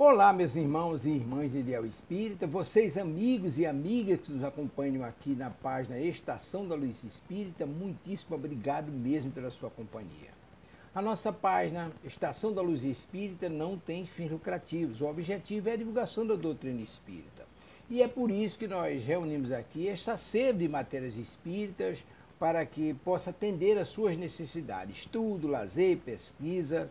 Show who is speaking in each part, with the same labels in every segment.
Speaker 1: Olá, meus irmãos e irmãs de Ideal Espírita, vocês amigos e amigas que nos acompanham aqui na página Estação da Luz Espírita, muitíssimo obrigado mesmo pela sua companhia. A nossa página Estação da Luz Espírita não tem fins lucrativos, o objetivo é a divulgação da doutrina espírita. E é por isso que nós reunimos aqui esta sede de matérias espíritas para que possa atender às suas necessidades, estudo, lazer, pesquisa.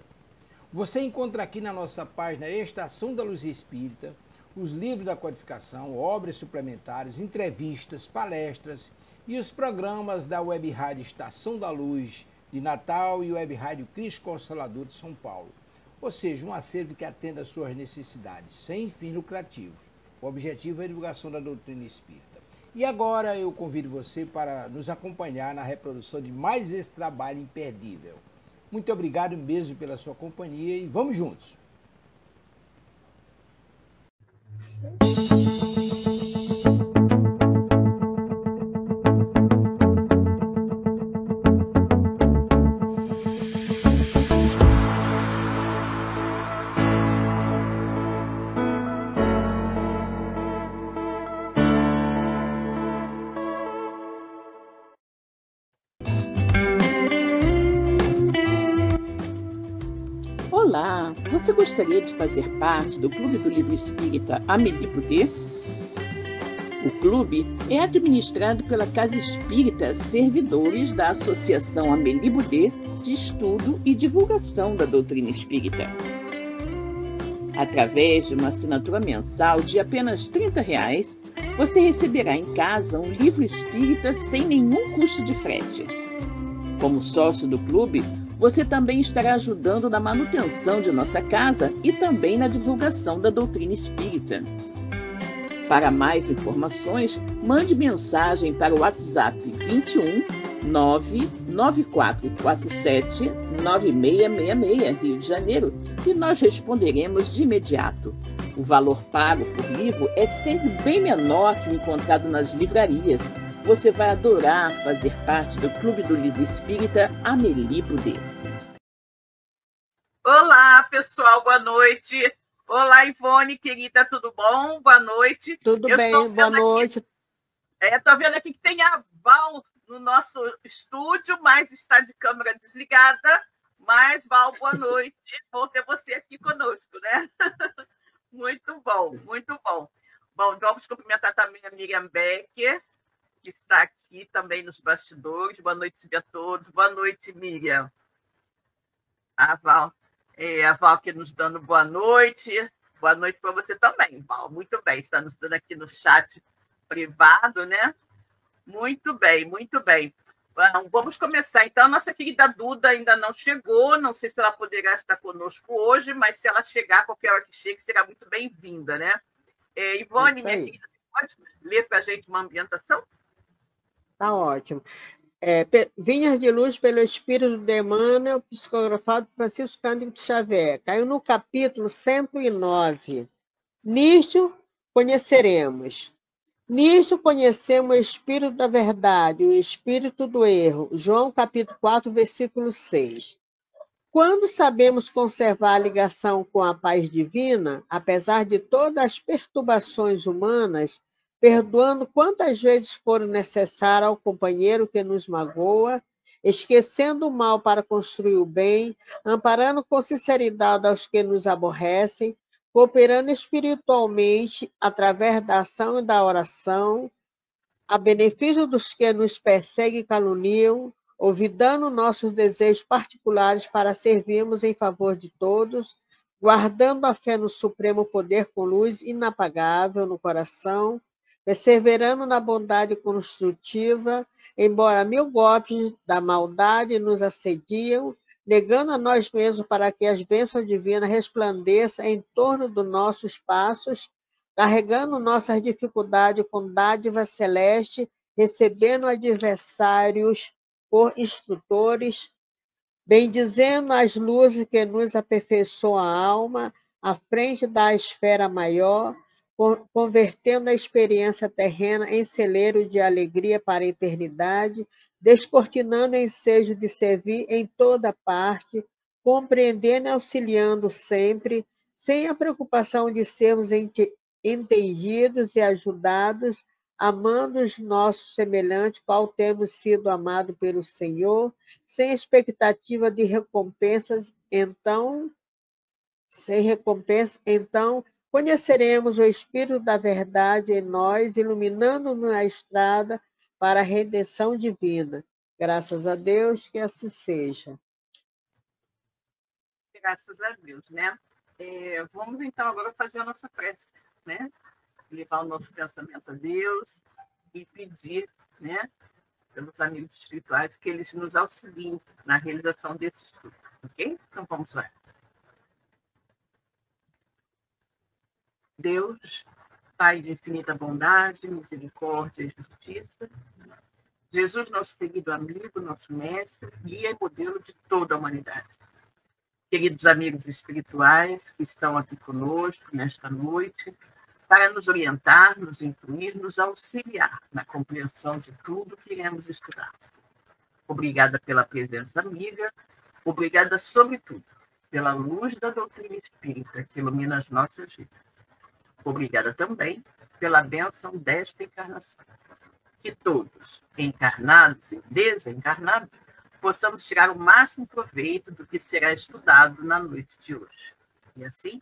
Speaker 1: Você encontra aqui na nossa página Estação da Luz Espírita os livros da codificação, obras suplementares, entrevistas, palestras e os programas da Web Rádio Estação da Luz de Natal e Web Rádio Cristo Consolador de São Paulo. Ou seja, um acervo que atenda às suas necessidades, sem fins lucrativos. O objetivo é a divulgação da doutrina espírita. E agora eu convido você para nos acompanhar na reprodução de mais esse trabalho imperdível. Muito obrigado mesmo pela sua companhia e vamos juntos.
Speaker 2: Olá, você gostaria de fazer parte do Clube do Livro Espírita Amélie Boudet? O clube é administrado pela Casa Espírita Servidores da Associação Amélie Boudet de Estudo e Divulgação da Doutrina Espírita. Através de uma assinatura mensal de apenas R$ 30, você receberá em casa um livro espírita sem nenhum custo de frete. Como sócio do clube, você também estará ajudando na manutenção de nossa casa e também na divulgação da doutrina espírita. Para mais informações, mande mensagem para o WhatsApp 21 99447 9666, Rio de Janeiro, e nós responderemos de imediato. O valor pago por livro é sempre bem menor que o encontrado nas livrarias. Você vai adorar fazer parte do Clube do Livro Espírita Amélie Boudet.
Speaker 3: Olá, pessoal, boa noite. Olá, Ivone, querida, tudo bom? Boa noite.
Speaker 4: Tudo bem, boa noite.
Speaker 3: Estou vendo aqui que tem a Val no nosso estúdio, mas está de câmera desligada. Mas, Val, boa noite. Bom ter você aqui conosco, né? Muito bom, muito bom. Bom, vamos cumprimentar também a Miriam Becker, que está aqui também nos bastidores. Boa noite, Silvia, a todos. Boa noite, Miriam. A Val que nos dando boa noite. Boa noite para você também, Val. Muito bem, está nos dando aqui no chat privado, né? Muito bem, muito bem. Vamos começar. Então, a nossa querida Duda ainda não chegou. Não sei se ela poderá estar conosco hoje, mas se ela chegar, qualquer hora que chegue, será muito bem-vinda, né? Ivone, minha querida, você pode ler para a gente uma ambientação?
Speaker 4: Tá ótimo. Vinhas de Luz pelo Espírito de Emmanuel, psicografado por Francisco Cândido Xavier. Caiu no capítulo 109. Nisto conhecemos o Espírito da Verdade, o Espírito do Erro. João capítulo 4, versículo 6. Quando sabemos conservar a ligação com a paz divina, apesar de todas as perturbações humanas, perdoando quantas vezes for necessário ao companheiro que nos magoa, esquecendo o mal para construir o bem, amparando com sinceridade aos que nos aborrecem, cooperando espiritualmente através da ação e da oração, a benefício dos que nos perseguem e caluniam, olvidando nossos desejos particulares para servirmos em favor de todos, guardando a fé no Supremo Poder com luz inapagável no coração, perseverando na bondade construtiva, embora 1000 golpes da maldade nos assediam, negando a nós mesmos para que as bênçãos divinas resplandeçam em torno dos nossos passos, carregando nossas dificuldades com dádiva celeste, recebendo adversários por instrutores, bendizendo as luzes que nos aperfeiçoam a alma, à frente da esfera maior, convertendo a experiência terrena em celeiro de alegria para a eternidade, descortinando o ensejo de servir em toda parte, compreendendo e auxiliando sempre, sem a preocupação de sermos entendidos e ajudados, amando os nossos semelhantes, qual temos sido amados pelo Senhor, sem expectativa de recompensas, então conheceremos o Espírito da verdade em nós, iluminando-nos a estrada para a redenção divina. Graças a Deus que assim seja.
Speaker 3: Graças a Deus, né? Vamos então agora fazer a nossa prece, né? Levar o nosso pensamento a Deus e pedir, né, pelos amigos espirituais que eles nos auxiliem na realização desse estudo, ok? Então vamos lá. Deus, Pai de infinita bondade, misericórdia e justiça, Jesus, nosso querido amigo, nosso mestre, guia e modelo de toda a humanidade. Queridos amigos espirituais que estão aqui conosco nesta noite, para nos orientar, nos incluir, nos auxiliar na compreensão de tudo que iremos estudar. Obrigada pela presença amiga, obrigada, sobretudo, pela luz da doutrina espírita que ilumina as nossas vidas. Obrigada também pela bênção desta encarnação. Que todos, encarnados e desencarnados, possamos tirar o máximo proveito do que será estudado na noite de hoje. E assim,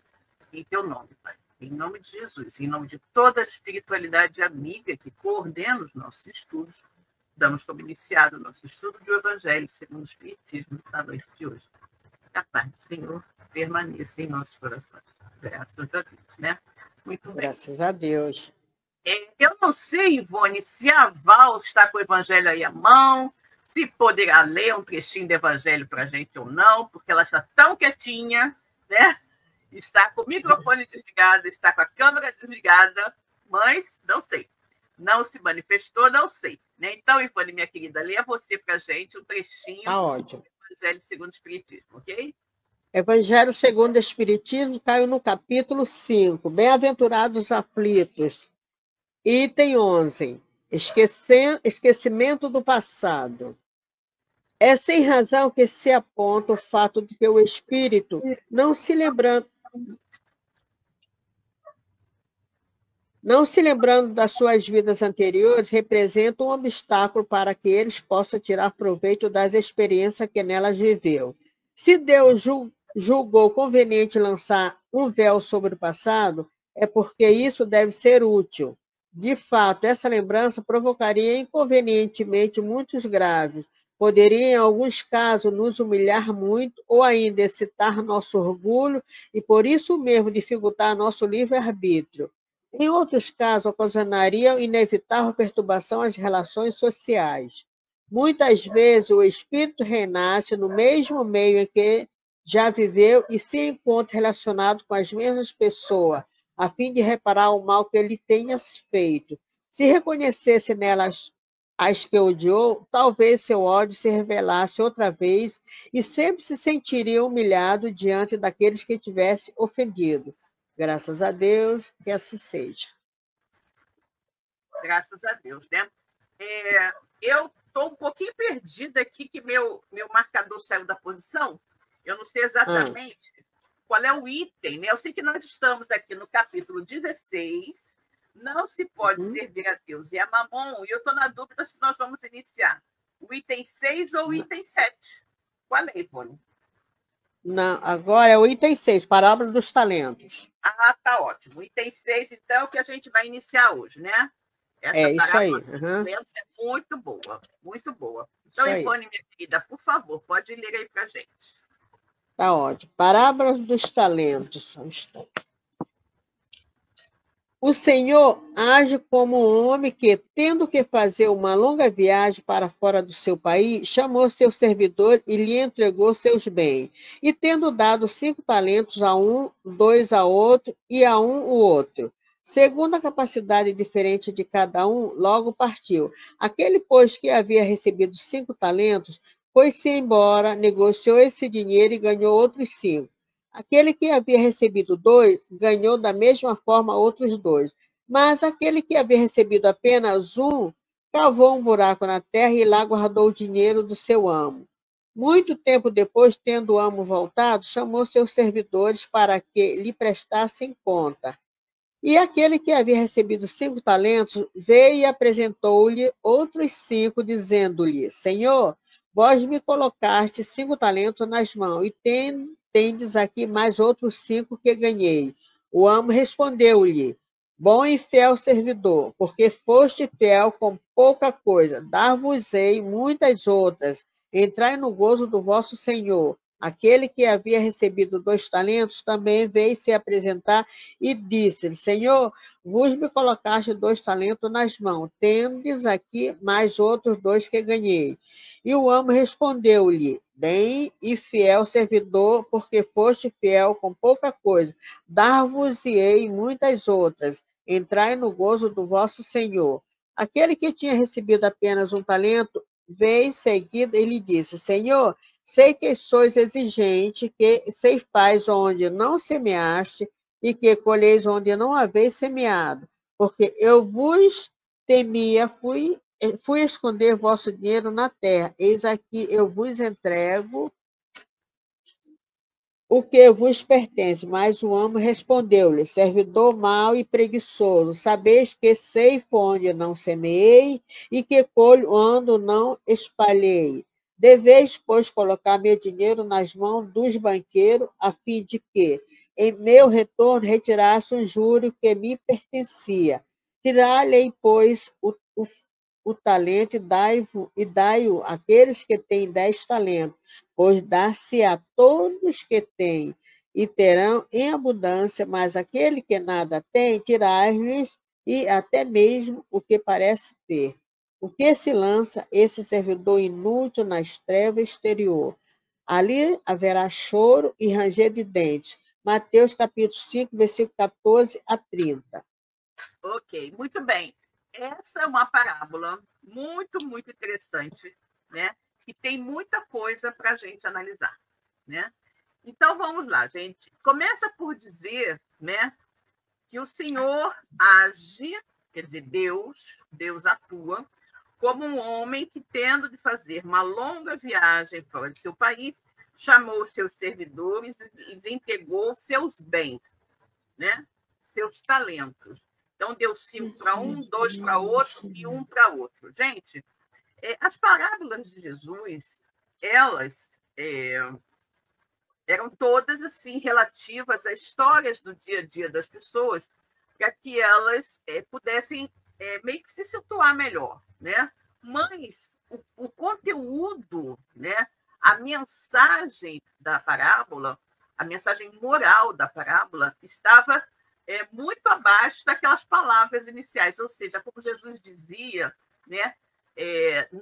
Speaker 3: em teu nome, Pai, em nome de Jesus, em nome de toda a espiritualidade amiga que coordena os nossos estudos, damos como iniciado o nosso estudo do Evangelho segundo o Espiritismo na noite de hoje. Que a paz do Senhor permaneça em nossos corações. Graças a Deus, né? Muito bem.
Speaker 4: Graças a Deus.
Speaker 3: Eu não sei, Ivone, se a Val está com o Evangelho aí à mão, se poderá ler um trechinho do Evangelho para a gente ou não, porque ela está tão quietinha, né? Está com o microfone desligado, está com a câmera desligada, mas não sei. Não se manifestou, não sei. Né? Então, Ivone, minha querida, leia você para a gente um trechinho
Speaker 4: ótimo.
Speaker 3: do Evangelho segundo o Espiritismo, ok?
Speaker 4: Evangelho segundo o Espiritismo, caiu no capítulo 5. Bem-aventurados os aflitos. Item 11. Esquecimento do passado. É sem razão que se aponta o fato de que o espírito, não se lembrando das suas vidas anteriores, representa um obstáculo para que eles possam tirar proveito das experiências que nelas viveu. Se Deus julgou conveniente lançar um véu sobre o passado, é porque isso deve ser útil. De fato, essa lembrança provocaria inconvenientemente muitos graves, poderia, em alguns casos, nos humilhar muito ou ainda excitar nosso orgulho e, por isso mesmo, dificultar nosso livre-arbítrio. Em outros casos, ocasionaria inevitável perturbação às relações sociais. Muitas vezes, o espírito renasce no mesmo meio em que já viveu e se encontra relacionado com as mesmas pessoas, a fim de reparar o mal que ele tenha feito. Se reconhecesse nelas as que odiou, talvez seu ódio se revelasse outra vez e sempre se sentiria humilhado diante daqueles que tivesse ofendido. Graças a Deus, que assim seja.
Speaker 3: Graças a Deus, né? Eu estou um pouquinho perdida aqui, que meu marcador saiu da posição. Eu não sei exatamente qual é o item, né? Eu sei que nós estamos aqui no capítulo 16, não se pode servir a Deus e a Mamon, e eu estou na dúvida se nós vamos iniciar o item 6 ou o item 7. Qual é, Ivone?
Speaker 4: Não, agora é o item 6, Parábola dos Talentos.
Speaker 3: Ah, tá ótimo. O item 6, então, é o que a gente vai iniciar hoje, né? Essa
Speaker 4: isso aí.
Speaker 3: dos talentos é muito boa, muito boa. Então, Ivone, minha querida, por favor, pode ler aí para a gente.
Speaker 4: Tá ótimo. Parábola dos Talentos. O Senhor age como um homem que, tendo que fazer uma longa viagem para fora do seu país, chamou seu servidor e lhe entregou seus bens. E tendo dado 5 talentos a um, 2 a outro e a um o outro, segundo a capacidade diferente de cada um, logo partiu. Aquele, pois, que havia recebido 5 talentos, foi-se embora, negociou esse dinheiro e ganhou outros 5. Aquele que havia recebido 2, ganhou da mesma forma outros 2. Mas aquele que havia recebido apenas 1, cavou um buraco na terra e lá guardou o dinheiro do seu amo. Muito tempo depois, tendo o amo voltado, chamou seus servidores para que lhe prestassem conta. E aquele que havia recebido 5 talentos veio e apresentou-lhe outros 5, dizendo-lhe: Senhor, vós me colocaste 5 talentos nas mãos, e tendes aqui mais outros 5 que ganhei. O amo respondeu-lhe: Bom e fiel servidor, porque foste fiel com pouca coisa, dar-vos-ei muitas outras. Entrai no gozo do vosso Senhor. Aquele que havia recebido 2 talentos também veio se apresentar e disse-lhe: Senhor, vos me colocaste 2 talentos nas mãos, tendes aqui mais outros 2 que ganhei. E o amo respondeu-lhe: Bem e fiel servidor, porque foste fiel com pouca coisa, dar-vos-ei muitas outras. Entrai no gozo do vosso Senhor. Aquele que tinha recebido apenas 1 talento veio em seguida e lhe disse: Senhor, sei que sois exigente, que ceifais onde não semeaste e que colheis onde não haveis semeado, porque eu vos temia, fui esconder vosso dinheiro na terra. Eis aqui eu vos entrego o que vos pertence. Mas o amo respondeu-lhe: servidor mau e preguiçoso, sabeis que ceifo onde não semeei e que colho onde não espalhei. Deveis, pois, colocar meu dinheiro nas mãos dos banqueiros, a fim de que, em meu retorno, retirasse um juro que me pertencia. Tirai-lhe, pois, o talento e dai-o àqueles que têm 10 talentos, pois dar-se a todos que têm, e terão em abundância, mas aquele que nada tem, tirai-lhes e até mesmo o que parece ter. O que se lança esse servidor inútil nas trevas exterior? Ali haverá choro e ranger de dentes. Mateus capítulo 5, versículo 14 a 30.
Speaker 3: Ok, muito bem. Essa é uma parábola muito, muito interessante, né? Que tem muita coisa para a gente analisar, né? Então, vamos lá, gente. Começa por dizer, né, que o Senhor age, quer dizer, Deus atua, como um homem que, tendo de fazer uma longa viagem fora de seu país, chamou seus servidores e lhes entregou seus bens, né? Seus talentos. Então, deu 5 para um, 2 para outro e 1 para outro. Gente, as parábolas de Jesus, elas eram todas assim relativas a histórias do dia a dia das pessoas, para que elas pudessem meio que se situar melhor, né? Mas o conteúdo, né? A mensagem da parábola, a mensagem moral da parábola estava muito abaixo daquelas palavras iniciais, ou seja, como Jesus dizia, né?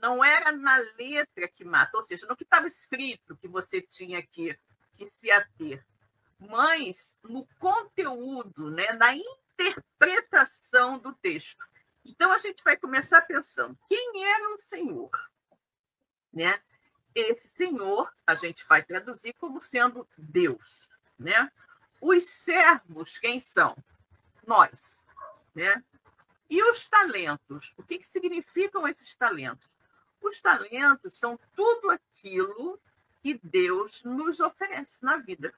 Speaker 3: Não era na letra que mata, ou seja, no que estava escrito que você tinha que se ater, mas no conteúdo, né? Na interpretação do texto. Então, a gente vai começar pensando, quem era o Senhor? Né? Esse Senhor, a gente vai traduzir como sendo Deus. Né? Os servos, quem são? Nós. Né? E os talentos? O que significam esses talentos? Os talentos são tudo aquilo que Deus nos oferece na vida.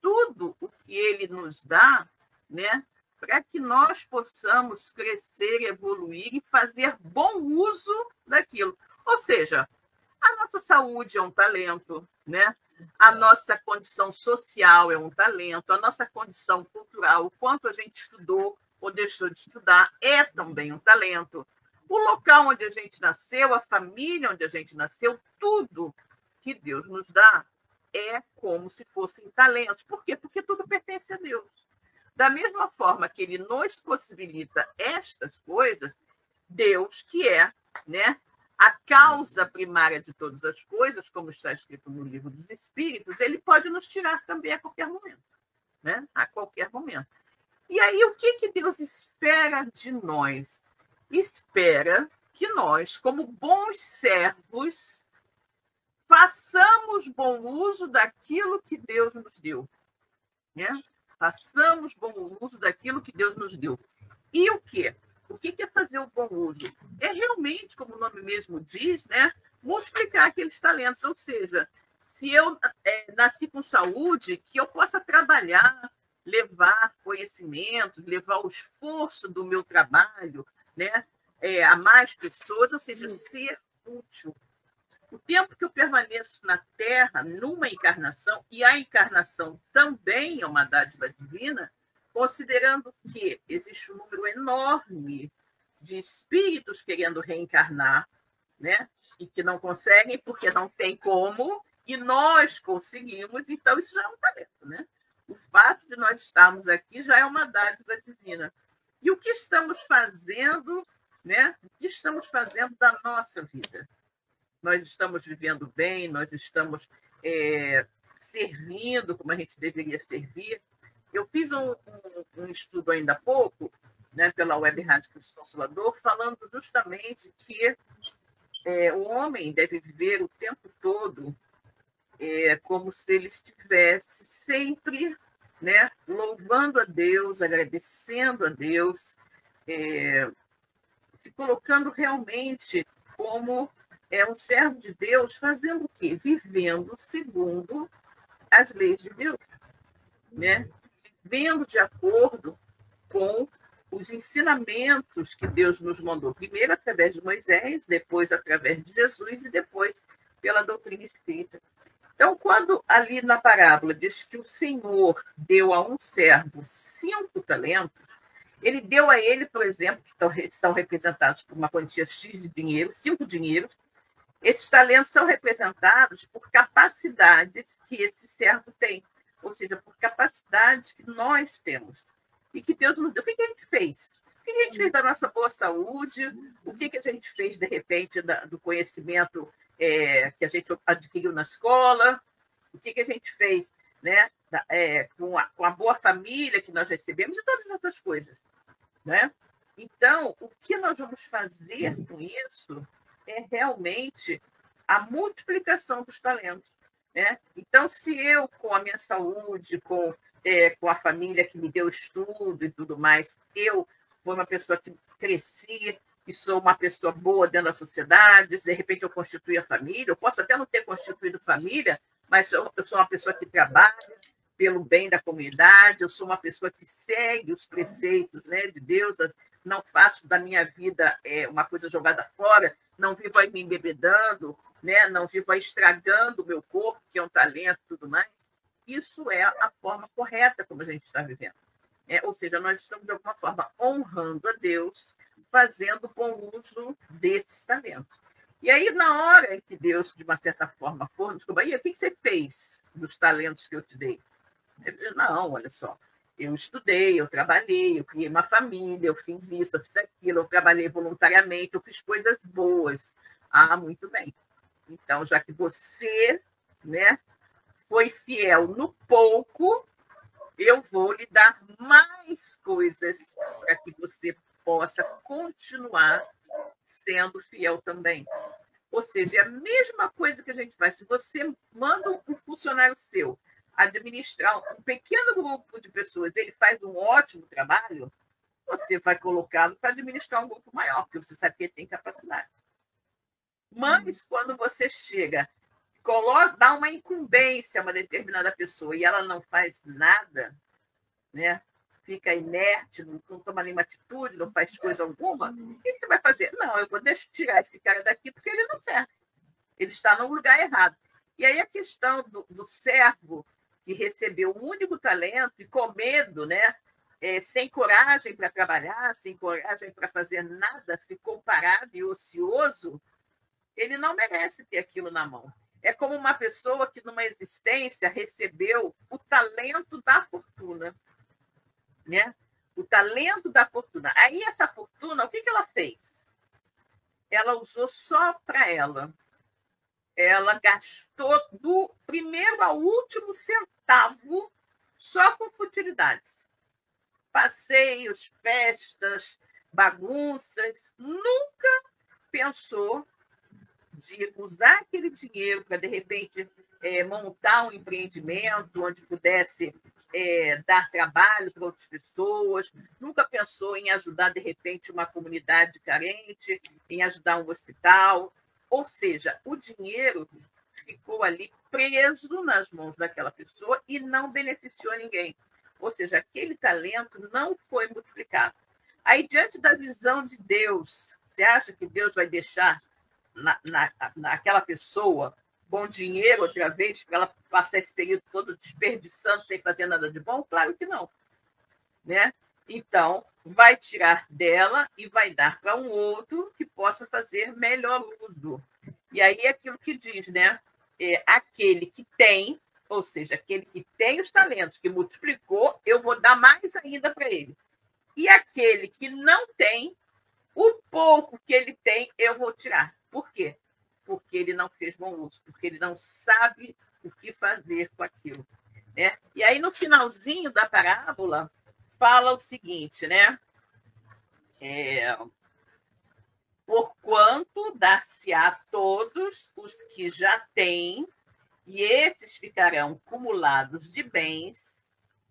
Speaker 3: Tudo o que Ele nos dá, né, para que nós possamos crescer, evoluir e fazer bom uso daquilo. Ou seja, a nossa saúde é um talento, né? A nossa condição social é um talento, a nossa condição cultural, o quanto a gente estudou ou deixou de estudar, é também um talento. O local onde a gente nasceu, a família onde a gente nasceu, tudo que Deus nos dá é como se fossem talentos. Por quê? Porque tudo pertence a Deus. Da mesma forma que Ele nos possibilita estas coisas, Deus, que é, né, a causa primária de todas as coisas, como está escrito no Livro dos Espíritos, Ele pode nos tirar também a qualquer momento. Né? A qualquer momento. E aí, o que Deus espera de nós? Espera que nós, como bons servos, façamos bom uso daquilo que Deus nos deu. Né? Façamos bom uso daquilo que Deus nos deu. E o quê? O que é fazer o bom uso? É realmente, como o nome mesmo diz, né? multiplicar aqueles talentos. Ou seja, se eu nasci com saúde, que eu possa trabalhar, levar conhecimentos, levar o esforço do meu trabalho, né, a mais pessoas, ou seja, ser útil. O tempo que eu permaneço na Terra, numa encarnação, e a encarnação também é uma dádiva divina, considerando que existe um número enorme de espíritos querendo reencarnar, né, e que não conseguem porque não tem como, e nós conseguimos, então isso já é um talento, né? O fato de nós estarmos aqui já é uma dádiva divina. E o que estamos fazendo, né? O que estamos fazendo da nossa vida? Nós estamos vivendo bem, nós estamos servindo como a gente deveria servir. Eu fiz um estudo ainda há pouco, né, pela Web Rádio Cristo Consolador, falando justamente que o homem deve viver o tempo todo como se ele estivesse sempre, né, louvando a Deus, agradecendo a Deus, se colocando realmente como um servo de Deus, fazendo o quê? Vivendo segundo as leis de Deus, né? Vivendo de acordo com os ensinamentos que Deus nos mandou, primeiro através de Moisés, depois através de Jesus e depois pela doutrina espírita. Então, quando ali na parábola diz que o Senhor deu a um servo 5 talentos, ele deu a ele, por exemplo, que são representados por uma quantia X de dinheiro, 5 dinheiros. Esses talentos são representados por capacidades que esse servo tem, ou seja, por capacidades que nós temos e que Deus nos deu. O que a gente fez? O que a gente fez da nossa boa saúde? O que a gente fez, de repente, do conhecimento que a gente adquiriu na escola? O que a gente fez, né, com a boa família que nós recebemos e todas essas coisas, né? Então, o que nós vamos fazer com isso é realmente a multiplicação dos talentos, né? Então, se eu, com a minha saúde, com a família que me deu estudo e tudo mais, eu fui uma pessoa que cresci e sou uma pessoa boa dentro da sociedade, de repente eu constituí a família, eu posso até não ter constituído família, mas eu sou uma pessoa que trabalha pelo bem da comunidade, eu sou uma pessoa que segue os preceitos, né, de Deus, não faço da minha vida uma coisa jogada fora, não vivo aí me embebedando, né, não vivo aí estragando o meu corpo, que é um talento e tudo mais. Isso é a forma correta como a gente está vivendo. Ou seja, nós estamos, de alguma forma, honrando a Deus, fazendo bom uso desses talentos. E aí, na hora em que Deus, de uma certa forma, for nos cobrar, o que você fez dos talentos que eu te dei? Não, olha só, eu estudei, eu trabalhei, eu criei uma família, eu fiz isso, eu fiz aquilo, eu trabalhei voluntariamente, eu fiz coisas boas. Ah, muito bem. Então, já que você, né, foi fiel no pouco, eu vou lhe dar mais coisas para que você possa continuar sendo fiel também. Ou seja, é a mesma coisa que a gente faz. Se você manda um funcionário seu administrar um pequeno grupo de pessoas, ele faz um ótimo trabalho, você vai colocá-lo para administrar um grupo maior, porque você sabe que ele tem capacidade. Mas, quando você chega, dá uma incumbência a uma determinada pessoa e ela não faz nada, né? Fica inerte, não toma nenhuma atitude, não faz coisa alguma, o que você vai fazer? Não, eu vou tirar esse cara daqui porque ele não serve. Ele está no lugar errado. E aí a questão do servo que recebeu um único talento e com medo, né? Sem coragem para trabalhar, sem coragem para fazer nada, ficou parado e ocioso, ele não merece ter aquilo na mão. É como uma pessoa que, numa existência, recebeu o talento da fortuna, né? O talento da fortuna. Aí, essa fortuna, o que ela fez? Ela usou só para ela. Ela gastou do primeiro ao último centavo só com futilidades. Passeios, festas, bagunças. Nunca pensou de usar aquele dinheiro para, de repente, montar um empreendimento onde pudesse dar trabalho para outras pessoas, nunca pensou em ajudar, de repente, uma comunidade carente, em ajudar um hospital. Ou seja, o dinheiro ficou ali preso nas mãos daquela pessoa e não beneficiou ninguém. Ou seja, aquele talento não foi multiplicado. Aí, diante da visão de Deus, você acha que Deus vai deixar naquela pessoa bom dinheiro outra vez, para ela passar esse período todo desperdiçando, sem fazer nada de bom? Claro que não. Né? Então, vai tirar dela e vai dar para um outro que possa fazer melhor uso. E aí é aquilo que diz, né? Aquele que tem, ou seja, aquele que tem os talentos, que multiplicou, eu vou dar mais ainda para ele. E aquele que não tem, o pouco que ele tem, eu vou tirar. Por quê? Porque ele não fez bom uso, porque ele não sabe o que fazer com aquilo. Né? E aí, no finalzinho da parábola, fala o seguinte, né? Porquanto dar-se-á a todos os que já têm, e esses ficarão cumulados de bens,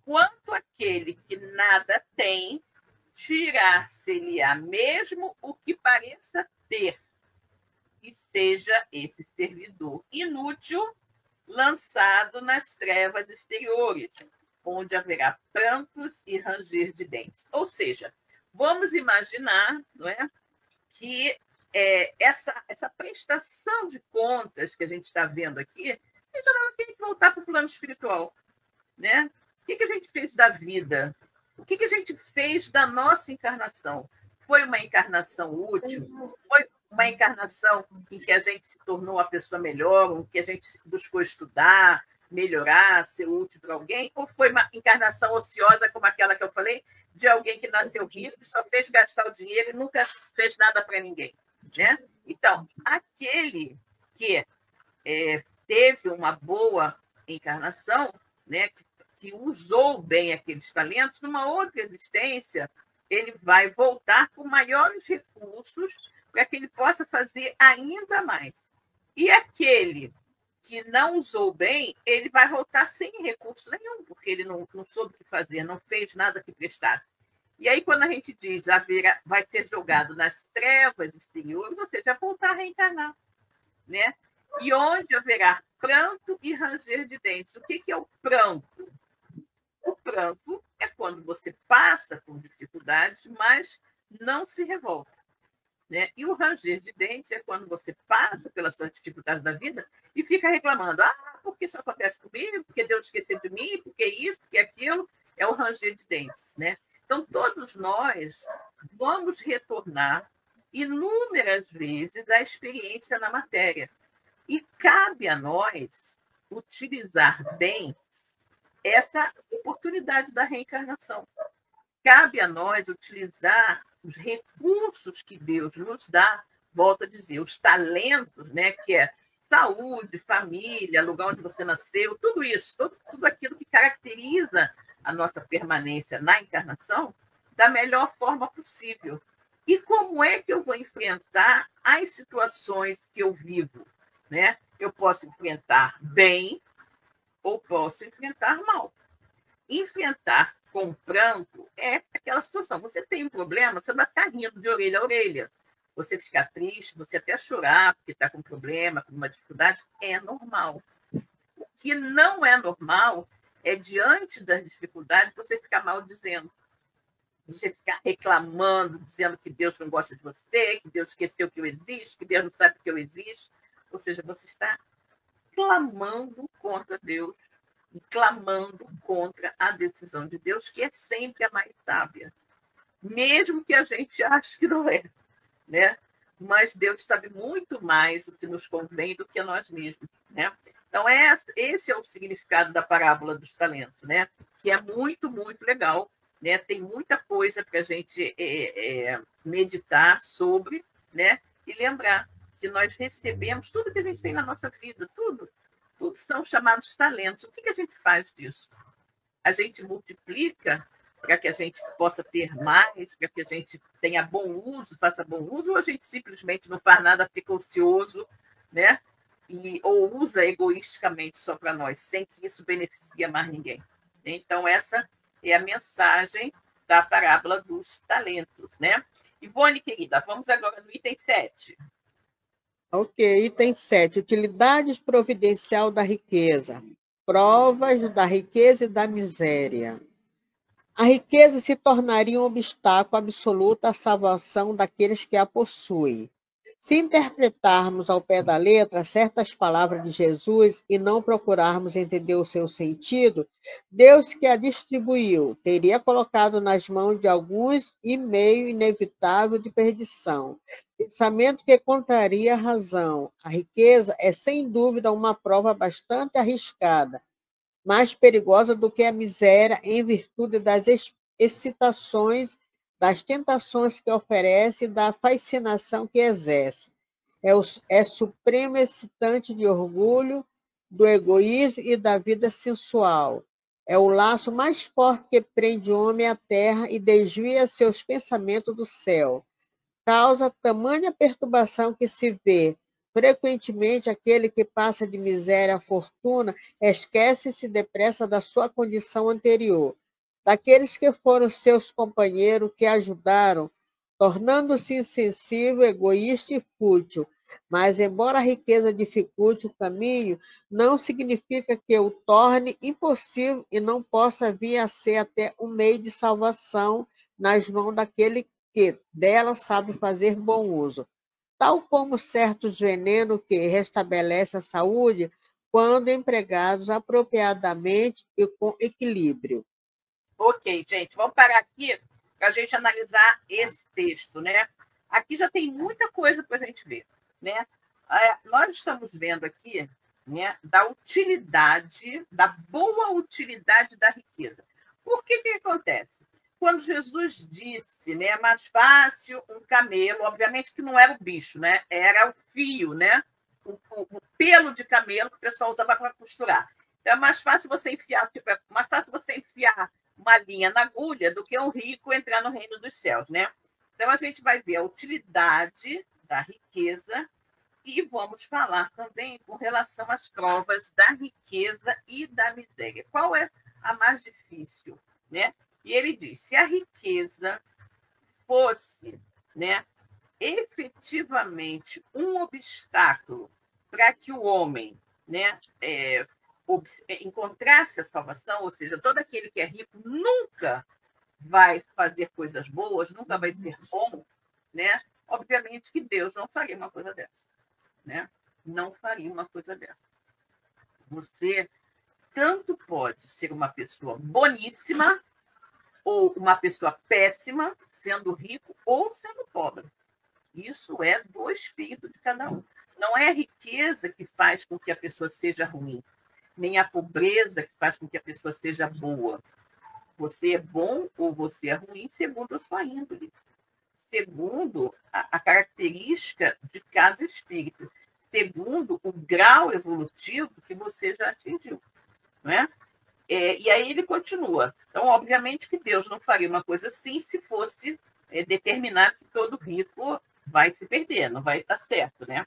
Speaker 3: quanto aquele que nada tem, tirar-se-lhe-á mesmo o que pareça ter, e seja esse servidor inútil lançado nas trevas exteriores, onde haverá prantos e ranger de dentes. Ou seja, vamos imaginar, não é, que essa prestação de contas que a gente está vendo aqui, seja ela tem que voltar para o plano espiritual. Né? O que a gente fez da vida? O que a gente fez da nossa encarnação? Foi uma encarnação útil? Foi uma encarnação em que a gente se tornou uma pessoa melhor, em que a gente buscou estudar, melhorar, ser útil para alguém? Ou foi uma encarnação ociosa, como aquela que eu falei, de alguém que nasceu rico e só fez gastar o dinheiro e nunca fez nada para ninguém? Né? Então, aquele que teve uma boa encarnação, né, que usou bem aqueles talentos, numa outra existência, ele vai voltar com maiores recursos para que ele possa fazer ainda mais. E aquele que não usou bem, ele vai voltar sem recurso nenhum, porque ele não soube o que fazer, não fez nada que prestasse. E aí, quando a gente diz vai ser jogado nas trevas exteriores, ou seja, voltar a reencarnar. Né? E onde haverá pranto e ranger de dentes. O que é o pranto? O pranto é quando você passa por dificuldades, mas não se revolta. Né? E o ranger de dentes é quando você passa pelas suas dificuldades da vida e fica reclamando. Por que isso acontece comigo? Porque Deus esqueceu de mim? Porque isso? Porque aquilo? É o ranger de dentes. Né? Então, todos nós vamos retornar inúmeras vezes à experiência na matéria. E cabe a nós utilizar bem essa oportunidade da reencarnação. Cabe a nós utilizar os recursos que Deus nos dá, volto a dizer, os talentos, né, que é saúde, família, lugar onde você nasceu, tudo isso, tudo aquilo que caracteriza a nossa permanência na encarnação, da melhor forma possível. E como é que eu vou enfrentar as situações que eu vivo? Né? Eu posso enfrentar bem ou posso enfrentar mal. Enfrentar com pranto é aquela situação. Você tem um problema, você vai ficar rindo de orelha a orelha. Você ficar triste, você até chorar porque está com um problema, com uma dificuldade, é normal. O que não é normal é, diante das dificuldades, você ficar maldizendo. Você ficar reclamando, dizendo que Deus não gosta de você, que Deus esqueceu que eu existo, que Deus não sabe que eu existo. Ou seja, você está clamando contra Deus, clamando contra a decisão de Deus, que é sempre a mais sábia. Mesmo que a gente ache que não é. Né? Mas Deus sabe muito mais o que nos convém do que a nós mesmos. Né? Então, esse é o significado da parábola dos talentos, né? Que é muito, muito legal. Né? Tem muita coisa para a gente meditar sobre, né? E lembrar que nós recebemos tudo que a gente tem na nossa vida, tudo são chamados talentos. O que a gente faz disso? A gente multiplica para que a gente possa ter mais, para que a gente tenha bom uso, faça bom uso, ou a gente simplesmente não faz nada, fica ocioso, né? Ou usa egoisticamente só para nós, sem que isso beneficie mais ninguém. Então, essa é a mensagem da parábola dos talentos, né? Ivone, querida, vamos agora no item 7.
Speaker 4: Ok, item 7. Utilidades providencial da riqueza. Provas da riqueza e da miséria. A riqueza se tornaria um obstáculo absoluto à salvação daqueles que a possuem. Se interpretarmos ao pé da letra certas palavras de Jesus e não procurarmos entender o seu sentido, Deus que a distribuiu teria colocado nas mãos de alguns e meio inevitável de perdição. Pensamento que contraria a razão. A riqueza é sem dúvida uma prova bastante arriscada, mais perigosa do que a miséria em virtude das excitações, das tentações que oferece e da fascinação que exerce. É supremo excitante de orgulho, do egoísmo e da vida sensual. É o laço mais forte que prende o homem à terra e desvia seus pensamentos do céu. Causa tamanha perturbação que se vê frequentemente aquele que passa de miséria à fortuna, esquece-se depressa da sua condição anterior, daqueles que foram seus companheiros, que ajudaram, tornando-se insensível, egoísta e fútil. Mas, embora a riqueza dificulte o caminho, não significa que o torne impossível e não possa vir a ser até um meio de salvação nas mãos daquele que dela sabe fazer bom uso, tal como certos venenos que restabelecem a saúde quando empregados apropriadamente e com equilíbrio.
Speaker 3: Ok, gente, vamos parar aqui para a gente analisar esse texto, né? Aqui já tem muita coisa para a gente ver, né? Nós estamos vendo aqui, né, da utilidade, da boa utilidade da riqueza. Por que acontece? Quando Jesus disse, né, é mais fácil um camelo, obviamente que não era o bicho, né? Era o fio, né? O pelo de camelo que o pessoal usava para costurar. Então, é mais fácil você enfiar, mais fácil você enfiar uma linha na agulha do que um rico entrar no reino dos céus, né? Então, a gente vai ver a utilidade da riqueza e vamos falar também com relação às provas da riqueza e da miséria. Qual é a mais difícil, né? E ele diz, se a riqueza fosse, né, efetivamente um obstáculo para que o homem, né, encontrasse a salvação, ou seja, todo aquele que é rico nunca vai fazer coisas boas, nunca vai ser bom, né? Obviamente que Deus não faria uma coisa dessa, né? Não faria uma coisa dessa. Você tanto pode ser uma pessoa boníssima ou uma pessoa péssima, sendo rico ou sendo pobre. Isso é do espírito de cada um. Não é a riqueza que faz com que a pessoa seja ruim, nem a pobreza que faz com que a pessoa seja boa. Você é bom ou você é ruim segundo a sua índole, segundo a característica de cada espírito, segundo o grau evolutivo que você já atingiu, né? E aí ele continua. Então, obviamente que Deus não faria uma coisa assim se fosse determinar que todo rico vai se perder, não vai estar certo, né?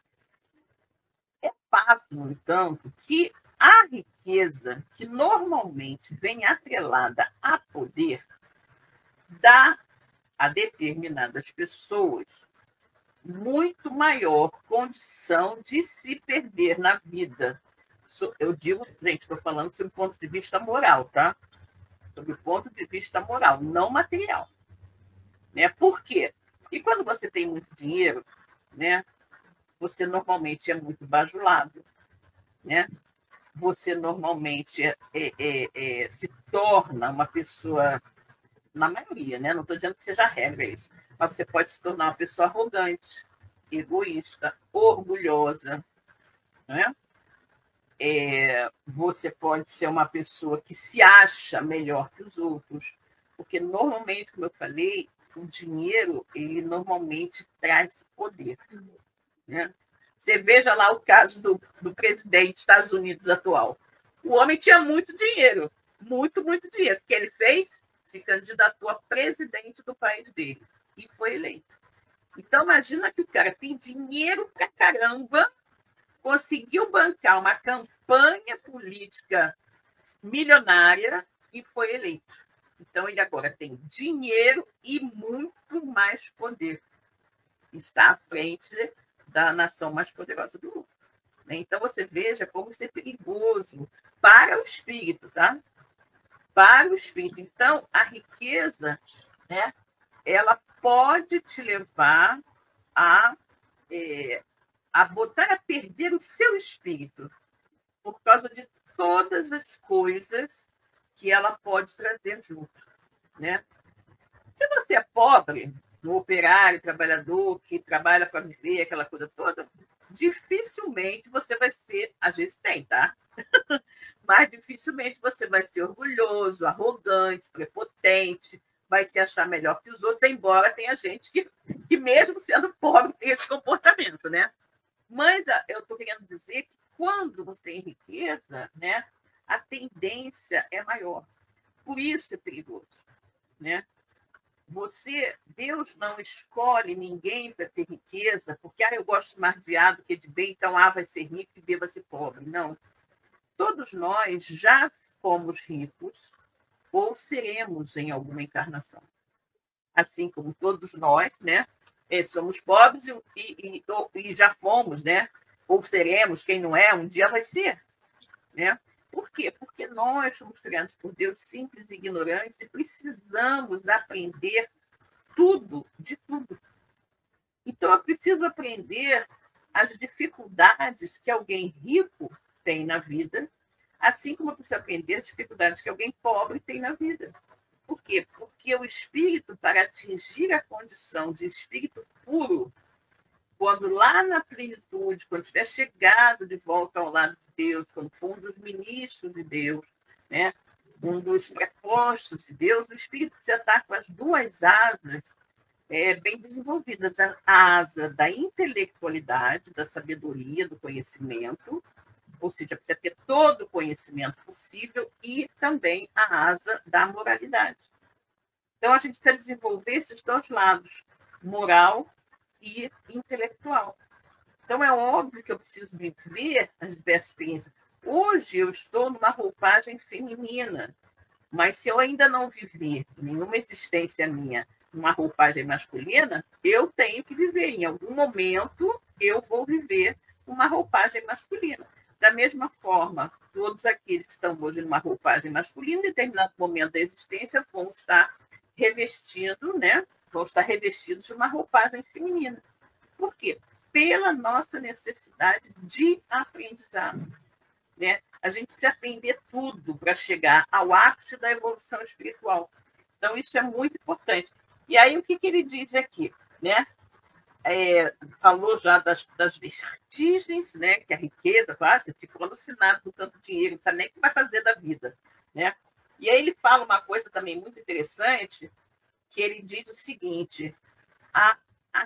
Speaker 3: É fato, no entanto, que a riqueza que normalmente vem atrelada a poder dá a determinadas pessoas muito maior condição de se perder na vida. Eu digo, gente, estou falando sobre o ponto de vista moral, tá? Sobre o ponto de vista moral, não material. Né? Por quê? Porque quando você tem muito dinheiro, né, você normalmente é muito bajulado, né? Você normalmente se torna uma pessoa, na maioria, né? Não estou dizendo que seja a regra isso, mas você pode se tornar uma pessoa arrogante, egoísta, orgulhosa, né? Você pode ser uma pessoa que se acha melhor que os outros, porque normalmente, como eu falei, o dinheiro, ele normalmente traz poder, né? Você veja lá o caso do presidente dos Estados Unidos atual. O homem tinha muito dinheiro, muito, muito dinheiro. O que ele fez? Se candidatou a presidente do país dele e foi eleito. Então, imagina que o cara tem dinheiro pra caramba, conseguiu bancar uma campanha política milionária e foi eleito. Então, ele agora tem dinheiro e muito mais poder. Está à frente da nação mais poderosa do mundo. Então, você veja como isso é perigoso para o espírito, tá? Para o espírito. Então, a riqueza, né, ela pode te levar a botar a perder o seu espírito por causa de todas as coisas que ela pode trazer junto, né? Se você é pobre, um operário, trabalhador, que trabalha para viver, aquela coisa toda, dificilmente você vai ser, às vezes tem, tá? Mas dificilmente você vai ser orgulhoso, arrogante, prepotente, vai se achar melhor que os outros, embora tenha gente que mesmo sendo pobre, tem esse comportamento, né? Mas eu estou querendo dizer que quando você tem riqueza, né, a tendência é maior. Por isso é perigoso, né? Deus não escolhe ninguém para ter riqueza, porque eu gosto mais de A do que de B, então A vai ser rico e B vai ser pobre. Não. Todos nós já fomos ricos ou seremos em alguma encarnação. Assim como todos nós, né, somos pobres e já fomos, né, ou seremos, quem não é, um dia vai ser, né? Por quê? Porque nós somos criados por Deus simples e ignorantes e precisamos aprender tudo, de tudo. Então, eu preciso aprender as dificuldades que alguém rico tem na vida, assim como eu preciso aprender as dificuldades que alguém pobre tem na vida. Por quê? Porque o espírito, para atingir a condição de espírito puro, quando lá na plenitude, quando tiver chegado de volta ao lado de Deus, quando for um dos ministros de Deus, né, um dos prepostos de Deus, o espírito já está com as duas asas bem desenvolvidas. A asa da intelectualidade, da sabedoria, do conhecimento, ou seja, precisa ter todo o conhecimento possível, e também a asa da moralidade. Então, a gente quer desenvolver esses dois lados, moral e intelectual. Então, é óbvio que eu preciso viver as diversas experiências. Hoje, eu estou numa roupagem feminina, mas se eu ainda não viver nenhuma existência minha numa roupagem masculina, eu tenho que viver. Em algum momento, eu vou viver uma roupagem masculina. Da mesma forma, todos aqueles que estão hoje numa roupagem masculina, em determinado momento da existência, vão estar revestindo, né? Vão estar revestidos de uma roupagem feminina. Por quê? Pela nossa necessidade de aprendizado, né? A gente tem que aprender tudo para chegar ao ápice da evolução espiritual. Então, isso é muito importante. E aí, o que ele diz aqui, né? Falou já das vertigens, né? Que a riqueza, claro, você ficou alucinado com tanto dinheiro, não sabe nem o que vai fazer da vida, né? E aí ele fala uma coisa também muito interessante, que ele diz o seguinte: a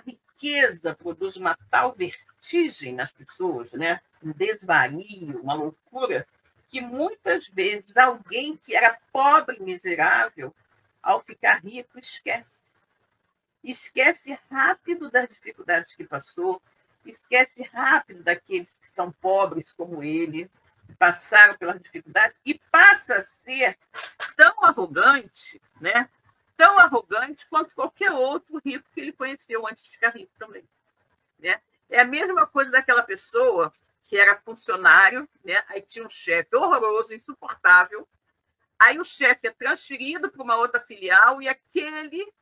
Speaker 3: riqueza produz uma tal vertigem nas pessoas, né? Um desvario, uma loucura, que muitas vezes alguém que era pobre e miserável, ao ficar rico, esquece rápido das dificuldades que passou, esquece rápido daqueles que são pobres como ele, que passaram pelas dificuldades, e passa a ser tão arrogante, né? Tão arrogante quanto qualquer outro rico que ele conheceu antes de ficar rico também, né? É a mesma coisa daquela pessoa que era funcionário, né? Aí tinha um chefe horroroso, insuportável, aí o chefe é transferido para uma outra filial e aquele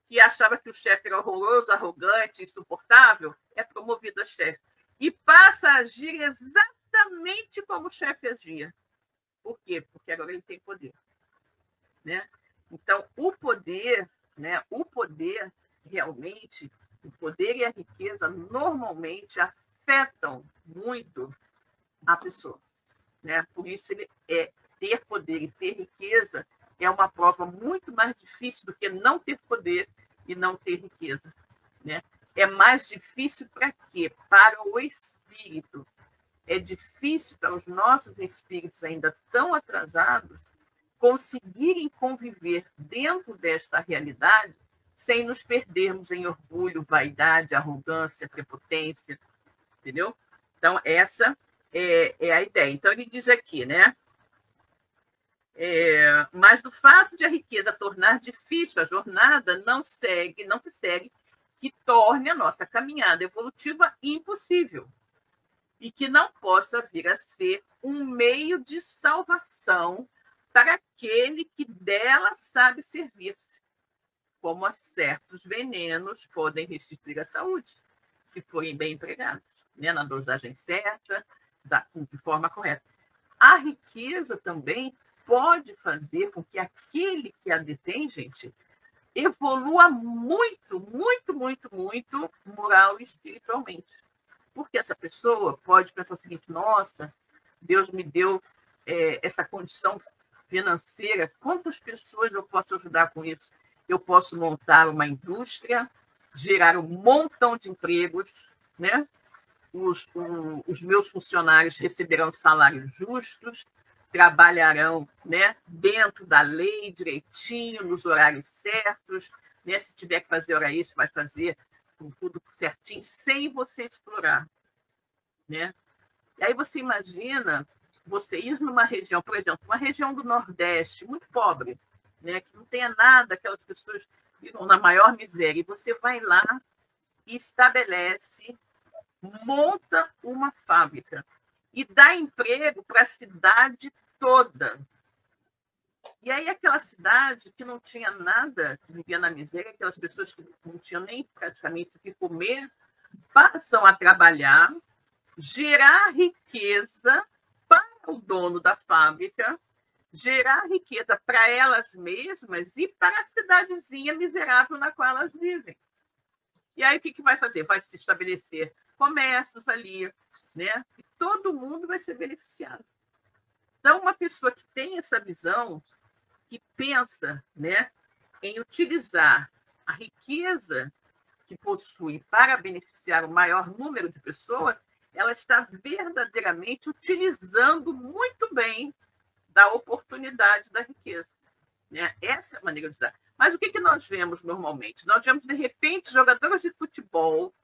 Speaker 3: que achava que o chefe era horroroso, arrogante, insuportável, é promovido a chefe. E passa a agir exatamente como o chefe agia. Por quê? Porque agora ele tem poder, né? Então, o poder, né? O poder realmente, o poder e a riqueza normalmente afetam muito a pessoa, né? Por isso, ter poder e ter riqueza é uma prova muito mais difícil do que não ter poder e não ter riqueza, né? É mais difícil para quê? Para o espírito. É difícil para os nossos espíritos ainda tão atrasados conseguirem conviver dentro desta realidade sem nos perdermos em orgulho, vaidade, arrogância, prepotência, entendeu? Então, essa é a ideia. Então, ele diz aqui, né? Mas do fato de a riqueza tornar difícil a jornada, não se segue que torne a nossa caminhada evolutiva impossível e que não possa vir a ser um meio de salvação para aquele que dela sabe servir-se, como a certos venenos podem restituir a saúde, se forem bem empregados, né? Na dosagem certa, de forma correta. A riqueza também pode fazer com que aquele que a detém, gente, evolua muito, muito, muito, muito moral e espiritualmente. Porque essa pessoa pode pensar o seguinte: nossa, Deus me deu essa condição financeira, quantas pessoas eu posso ajudar com isso? Eu posso montar uma indústria, gerar um montão de empregos, né? Os meus funcionários receberão salários justos, trabalharão, né, dentro da lei, direitinho, nos horários certos, né? Se tiver que fazer hora extra, vai fazer com tudo certinho, sem você explorar, né? E aí você imagina você ir numa região, por exemplo, uma região do Nordeste, muito pobre, né, que não tenha nada, aquelas pessoas vivem na maior miséria, e você vai lá e estabelece, monta uma fábrica e dá emprego para a cidade toda. E aí aquela cidade que não tinha nada, que vivia na miséria, aquelas pessoas que não tinham nem praticamente o que comer, passam a trabalhar, gerar riqueza para o dono da fábrica, gerar riqueza para elas mesmas e para a cidadezinha miserável na qual elas vivem. E aí o que vai fazer? Vai se estabelecer comércios ali, né? E todo mundo vai ser beneficiado. Então, uma pessoa que tem essa visão, que pensa, né, em utilizar a riqueza que possui para beneficiar o maior número de pessoas, ela está verdadeiramente utilizando muito bem da oportunidade da riqueza, né? Essa é a maneira de usar. Mas o que nós vemos normalmente? Nós vemos, de repente, jogadores de futebol,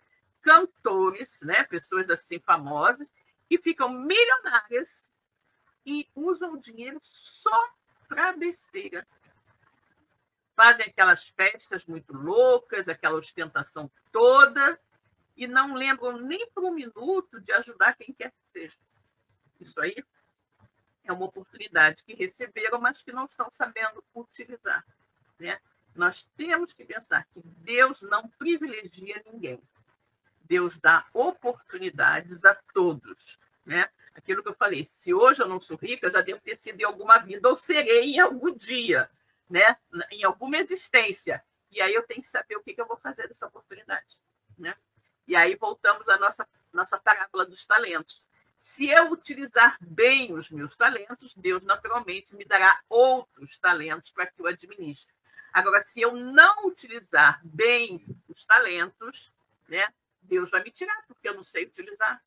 Speaker 3: cantores, né, pessoas assim famosas, que ficam milionárias e usam o dinheiro só para besteira. Fazem aquelas festas muito loucas, aquela ostentação toda, e não lembram nem por um minuto de ajudar quem quer que seja. Isso aí é uma oportunidade que receberam, mas que não estão sabendo utilizar, né? Nós temos que pensar que Deus não privilegia ninguém. Deus dá oportunidades a todos, né? Aquilo que eu falei, se hoje eu não sou rica, eu já devo ter sido em alguma vida, ou serei em algum dia, né? Em alguma existência. E aí eu tenho que saber o que eu vou fazer dessa oportunidade, né? E aí voltamos à nossa parábola dos talentos. Se eu utilizar bem os meus talentos, Deus naturalmente me dará outros talentos para que eu administre. Agora, se eu não utilizar bem os talentos, né, Deus vai me tirar, porque eu não sei utilizar,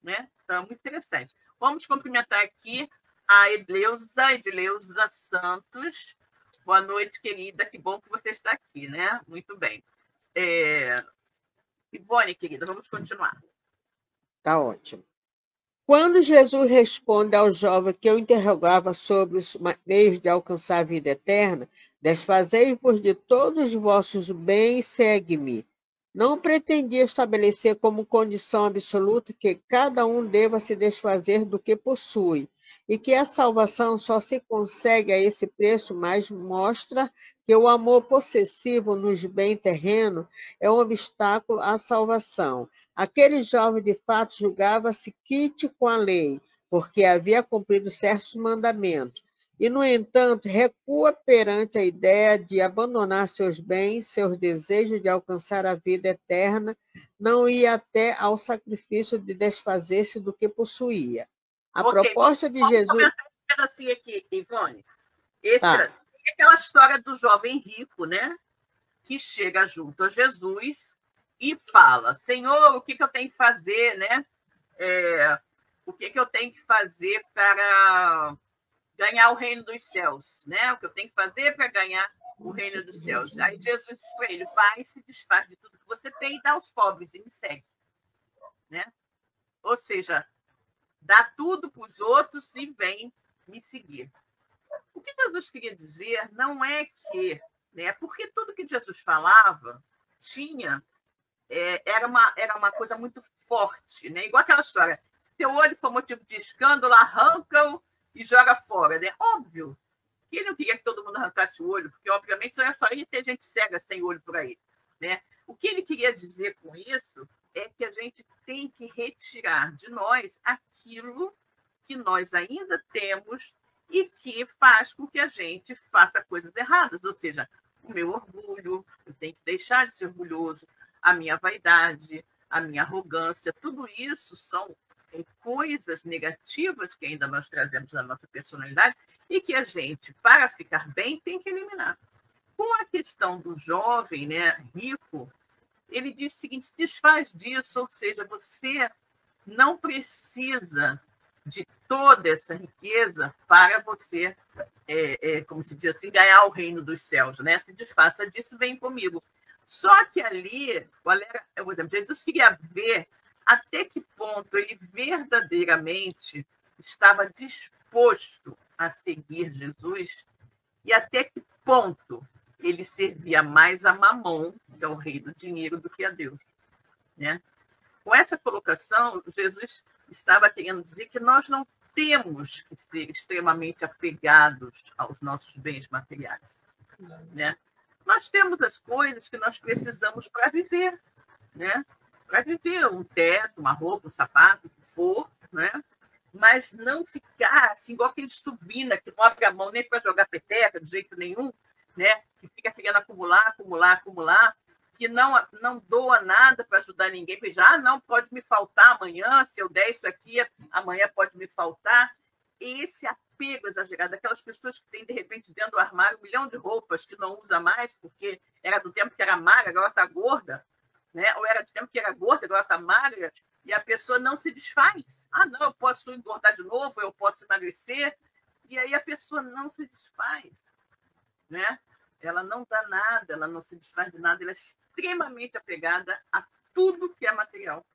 Speaker 3: né? Então, é muito interessante. Vamos cumprimentar aqui a Edileuza Santos. Boa noite, querida. Que bom que você está aqui, né? Muito bem. Ivone, querida, vamos continuar.
Speaker 4: Tá ótimo. Quando Jesus responde ao jovem que eu interrogava sobre os meios de alcançar a vida eterna, desfazei-vos de todos os vossos bens e segue-me. Não pretendia estabelecer como condição absoluta que cada um deva se desfazer do que possui, e que a salvação só se consegue a esse preço, mas mostra que o amor possessivo nos bens terrenos é um obstáculo à salvação. Aquele jovem, de fato, julgava-se quite com a lei, porque havia cumprido certos mandamentos. E, no entanto, recua perante a ideia de abandonar seus bens, seus desejos de alcançar a vida eterna, não ia até ao sacrifício de desfazer-se do que possuía. A proposta de Jesus...
Speaker 3: Vamos comentar esse pedacinho aqui, Ivone. É aquela história do jovem rico, né? Que chega junto a Jesus e fala: Senhor, o que eu tenho que fazer, né? O que eu tenho que fazer para ganhar o reino dos céus, né? O que eu tenho que fazer para ganhar o reino dos céus. Aí Jesus diz para ele: vai, se desfaz de tudo que você tem e dá aos pobres e me segue, né? Ou seja, dá tudo para os outros e vem me seguir. O que Jesus queria dizer não é que, né? Porque tudo que Jesus falava tinha era uma coisa muito forte, né? Igual aquela história, se teu olho for motivo de escândalo, arranca-o e joga fora, né? Óbvio que ele não queria que todo mundo arrancasse o olho, porque, obviamente, só ia ter gente cega sem olho por aí, né? O que ele queria dizer com isso é que a gente tem que retirar de nós aquilo que nós ainda temos e que faz com que a gente faça coisas erradas, ou seja, o meu orgulho, eu tenho que deixar de ser orgulhoso, a minha vaidade, a minha arrogância, tudo isso são coisas negativas que ainda nós trazemos na nossa personalidade e que a gente, para ficar bem, tem que eliminar. Com a questão do jovem, né, rico, ele diz o seguinte, se desfaz disso, ou seja, você não precisa de toda essa riqueza para você, como se diz assim, ganhar o reino dos céus, né? Se desfaça disso, vem comigo. Só que ali, por exemplo, Jesus queria ver até que ponto ele verdadeiramente estava disposto a seguir Jesus e até que ponto ele servia mais a Mamon, que é o rei do dinheiro, do que a Deus, né? Com essa colocação, Jesus estava querendo dizer que nós não temos que ser extremamente apegados aos nossos bens materiais, né? Nós temos as coisas que nós precisamos para viver, né? Para viver, um teto, uma roupa, um sapato, o que for, né? Mas não ficar assim, igual aquele suvina, que não abre a mão nem para jogar peteca, de jeito nenhum, né? Que fica querendo acumular, que não doa nada para ajudar ninguém, porque não, pode me faltar amanhã, se eu der isso aqui, amanhã pode me faltar. Esse apego exagerado, aquelas pessoas que têm, de repente, dentro do armário 1 milhão de roupas que não usa mais, porque era do tempo que era magra, agora está gorda, né? Ou era do tempo que era gorda, agora está magra, e a pessoa não se desfaz. Não, eu posso engordar de novo, eu posso emagrecer, e aí a pessoa não se desfaz, né? Ela não dá nada, ela não se desfaz de nada, ela é extremamente apegada a tudo que é material,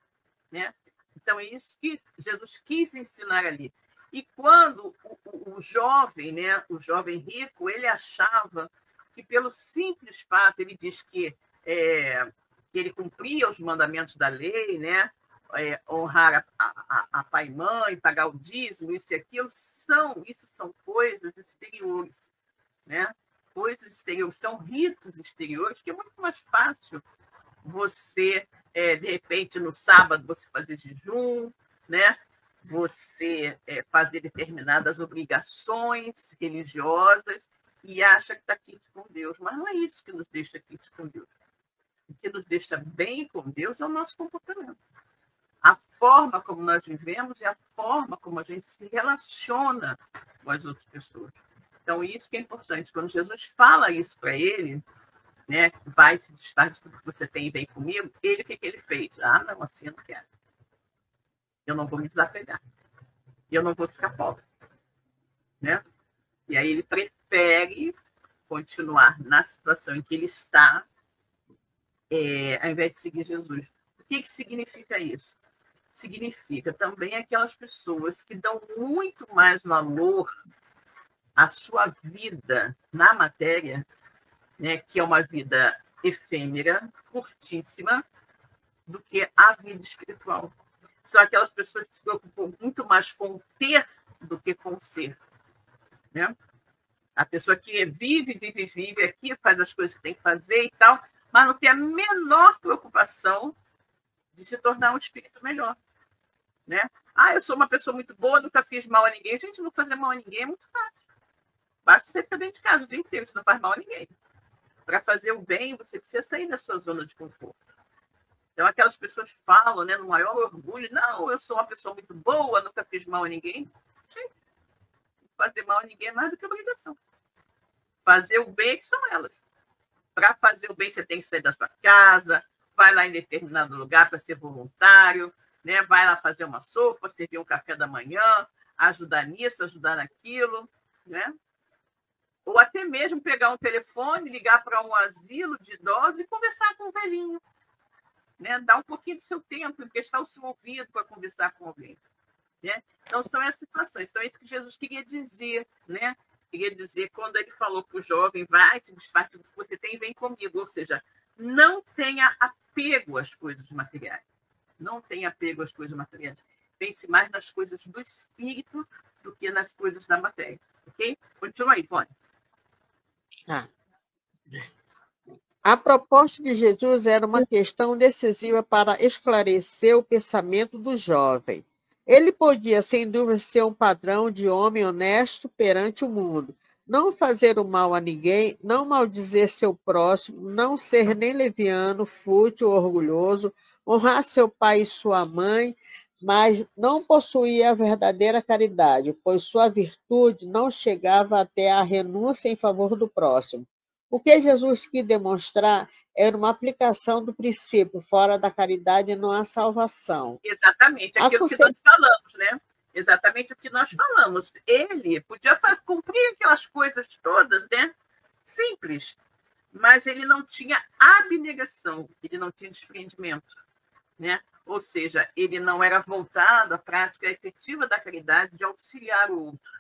Speaker 3: né? Então, é isso que Jesus quis ensinar ali. E quando o jovem, né, o jovem rico, ele achava que pelo simples fato, ele diz que ele cumpria os mandamentos da lei, né, honrar a pai e mãe, pagar o dízimo, isso e aquilo, isso são coisas exteriores, né? Coisas exteriores, são ritos exteriores, que é muito mais fácil você, de repente, no sábado, você fazer jejum, né? Você fazer determinadas obrigações religiosas e acha que está quites com Deus. Mas não é isso que nos deixa quites com Deus. O que nos deixa bem com Deus é o nosso comportamento. A forma como nós vivemos e a forma como a gente se relaciona com as outras pessoas. Então, isso que é importante. Quando Jesus fala isso para ele, né, vai se desfaz de tudo que você tem e vem comigo, o que ele fez? Não, assim eu não quero. Eu não vou me desapegar. Eu não vou ficar pobre, né? E aí ele prefere continuar na situação em que ele está, ao invés de seguir Jesus. O que significa isso? Significa também aquelas pessoas que dão muito mais valor à sua vida na matéria, né, que é uma vida efêmera, curtíssima, do que a vida espiritual. São aquelas pessoas que se preocupam muito mais com o ter do que com o ser, né? A pessoa que vive aqui, faz as coisas que tem que fazer e tal, mas não tem a menor preocupação de se tornar um espírito melhor, né? Eu sou uma pessoa muito boa, nunca fiz mal a ninguém. Gente, não fazer mal a ninguém é muito fácil. Basta você ficar dentro de casa o dia inteiro, isso não faz mal a ninguém. Para fazer o bem, você precisa sair da sua zona de conforto. Então, aquelas pessoas falam, né, no maior orgulho, não, eu sou uma pessoa muito boa, nunca fiz mal a ninguém. Gente, fazer mal a ninguém é mais do que obrigação. Fazer o bem que são elas. Para fazer o bem, você tem que sair da sua casa, vai lá em determinado lugar para ser voluntário, né? Vai lá fazer uma sopa, servir um café da manhã, ajudar nisso, ajudar naquilo, né? Ou até mesmo pegar um telefone, ligar para um asilo de idosos e conversar com um velhinho, né? Dar um pouquinho do seu tempo, emprestar o seu ouvido para conversar com alguém, né? Então, são essas situações. Então, é isso que Jesus queria dizer, né? Queria dizer, quando ele falou para o jovem, vai, se desfaz tudo que você tem e vem comigo. Ou seja, não tenha apego às coisas materiais. Não tenha apego às coisas materiais. Pense mais nas coisas do espírito do que nas coisas da matéria. Ok? Continua aí, Ivone.
Speaker 4: Ah. A proposta de Jesus era uma questão decisiva para esclarecer o pensamento do jovem. Ele podia, sem dúvida, ser um padrão de homem honesto perante o mundo, não fazer o mal a ninguém, não maldizer seu próximo, não ser nem leviano, fútil, orgulhoso, honrar seu pai e sua mãe, mas não possuía a verdadeira caridade, pois sua virtude não chegava até a renúncia em favor do próximo. O que Jesus quis demonstrar era uma aplicação do princípio: fora da caridade não há salvação.
Speaker 3: Exatamente, aquilo que nós falamos, né? Exatamente o que nós falamos. Ele podia cumprir aquelas coisas todas, né? Simples, mas ele não tinha abnegação, ele não tinha desprendimento, né? Ou seja, ele não era voltado à prática efetiva da caridade de auxiliar o outro,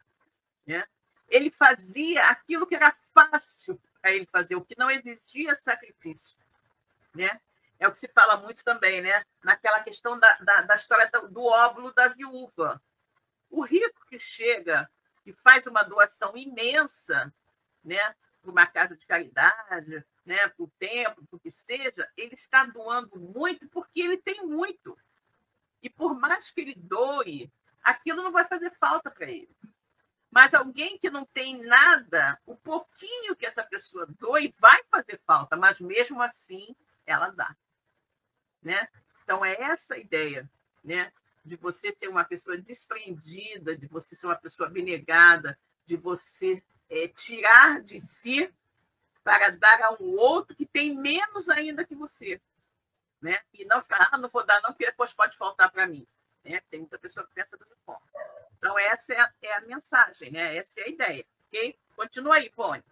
Speaker 3: né? Ele fazia aquilo que era fácil para ele fazer, o que não exigia sacrifício, né? É o que se fala muito também, né? Naquela questão da história do óbolo da viúva. O rico que chega e faz uma doação imensa, né, para uma casa de caridade, né, para o templo, para o que seja, ele está doando muito porque ele tem muito. E por mais que ele doe, aquilo não vai fazer falta para ele. Mas alguém que não tem nada, o pouquinho que essa pessoa doe vai fazer falta, mas mesmo assim ela dá, né? Então é essa a ideia, né? De você ser uma pessoa desprendida, de você ser uma pessoa abnegada, de você tirar de si para dar a um outro que tem menos ainda que você, né? E não falar, não vou dar não, porque depois pode faltar para mim, né? Tem muita pessoa que pensa dessa forma. Então, essa é a mensagem, né? Essa é a ideia, ok? Continua aí, Ivone.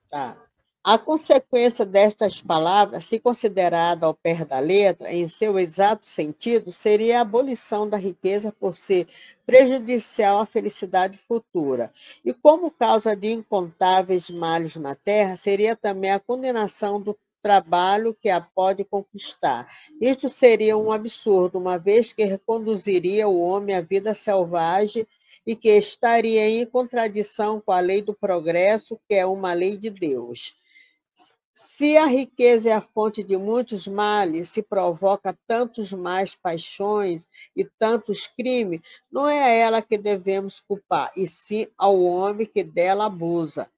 Speaker 4: Tá. A consequência destas palavras, se considerada ao pé da letra, em seu exato sentido, seria a abolição da riqueza por ser prejudicial à felicidade futura. E como causa de incontáveis males na terra, seria também a condenação do trabalho que a pode conquistar. Isto seria um absurdo, uma vez que reconduziria o homem à vida selvagem e que estaria em contradição com a lei do progresso, que é uma lei de Deus. Se a riqueza é a fonte de muitos males, se provoca tantos mais paixões e tantos crimes, não é a ela que devemos culpar, e sim ao homem que dela abusa.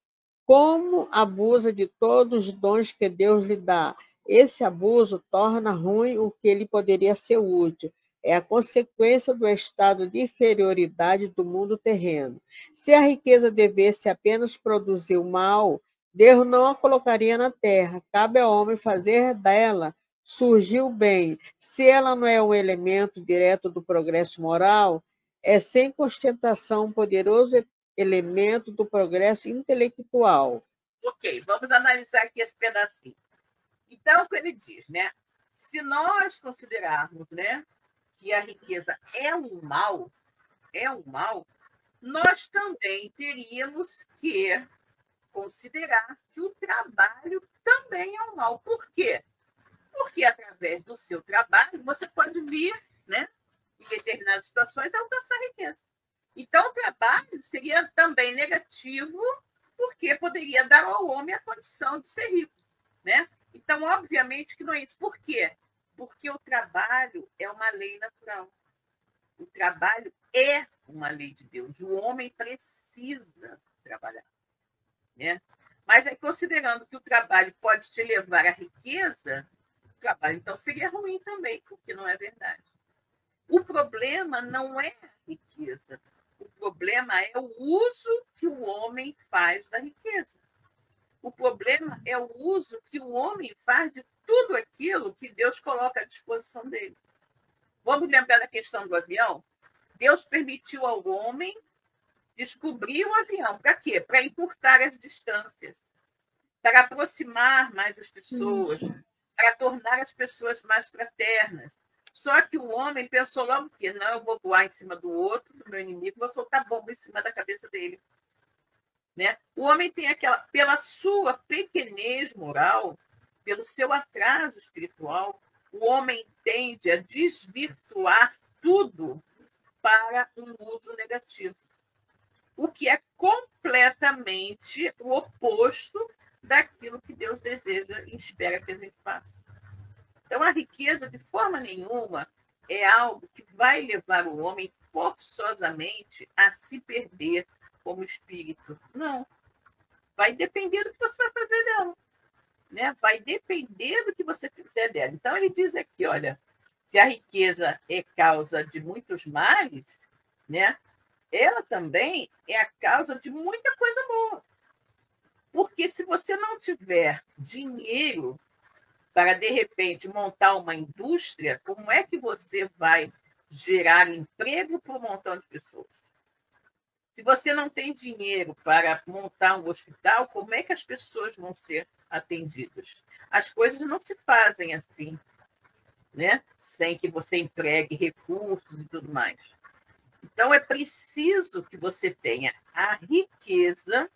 Speaker 4: Como abusa de todos os dons que Deus lhe dá, esse abuso torna ruim o que lhe poderia ser útil. É a consequência do estado de inferioridade do mundo terreno. Se a riqueza devesse apenas produzir o mal, Deus não a colocaria na terra. Cabe ao homem fazer dela surgir o bem. Se ela não é um elemento direto do progresso moral, é sem contestação um poderoso elemento do progresso intelectual.
Speaker 3: Ok, vamos analisar aqui esse pedacinho. Então, o que ele diz, né? Se nós considerarmos, né, que a riqueza é um mal, nós também teríamos que considerar que o trabalho também é um mal. Por quê? Porque através do seu trabalho você pode vir, né, em determinadas situações, alcançar riqueza. Então, o trabalho seria também negativo, porque poderia dar ao homem a condição de ser rico, né? Então, obviamente que não é isso. Por quê? Porque o trabalho é uma lei natural. O trabalho é uma lei de Deus. O homem precisa trabalhar, né? Mas aí, considerando que o trabalho pode te levar à riqueza, o trabalho então seria ruim também, porque não é verdade. O problema não é a riqueza. O problema é o uso que o homem faz da riqueza. O problema é o uso que o homem faz de tudo aquilo que Deus coloca à disposição dele. Vamos lembrar da questão do avião? Deus permitiu ao homem descobrir o avião. Para quê? Para encurtar as distâncias, para aproximar mais as pessoas, para tornar as pessoas mais fraternas. Só que o homem pensou logo que não, eu vou voar em cima do outro, do meu inimigo, vou soltar bomba em cima da cabeça dele. Né? O homem tem aquela, pela sua pequenez moral, pelo seu atraso espiritual, o homem tende a desvirtuar tudo para um uso negativo, o que é completamente o oposto daquilo que Deus deseja e espera que a gente faça. Então, a riqueza, de forma nenhuma, é algo que vai levar o homem forçosamente a se perder como espírito. Não. Vai depender do que você vai fazer dela. Né? Vai depender do que você fizer dela. Então, ele diz aqui, olha, se a riqueza é causa de muitos males, né? Ela também é a causa de muita coisa boa. Porque se você não tiver dinheiro para, de repente, montar uma indústria, como é que você vai gerar emprego para um montão de pessoas? Se você não tem dinheiro para montar um hospital, como é que as pessoas vão ser atendidas? As coisas não se fazem assim, né? Sem que você empregue recursos e tudo mais. Então, é preciso que você tenha a riqueza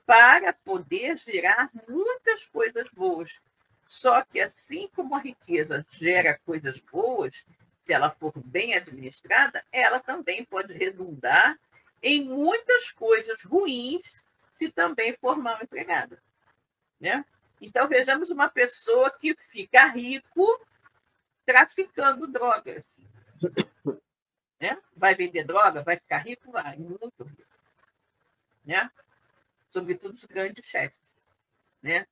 Speaker 3: para poder gerar muitas coisas boas. Só que, assim como a riqueza gera coisas boas, se ela for bem administrada, ela também pode redundar em muitas coisas ruins se também for mal empregada. Né? Então, vejamos uma pessoa que fica rico traficando drogas. Né? Vai vender droga? Vai ficar rico? Vai, muito rico. Né? Sobretudo os grandes chefes. Né?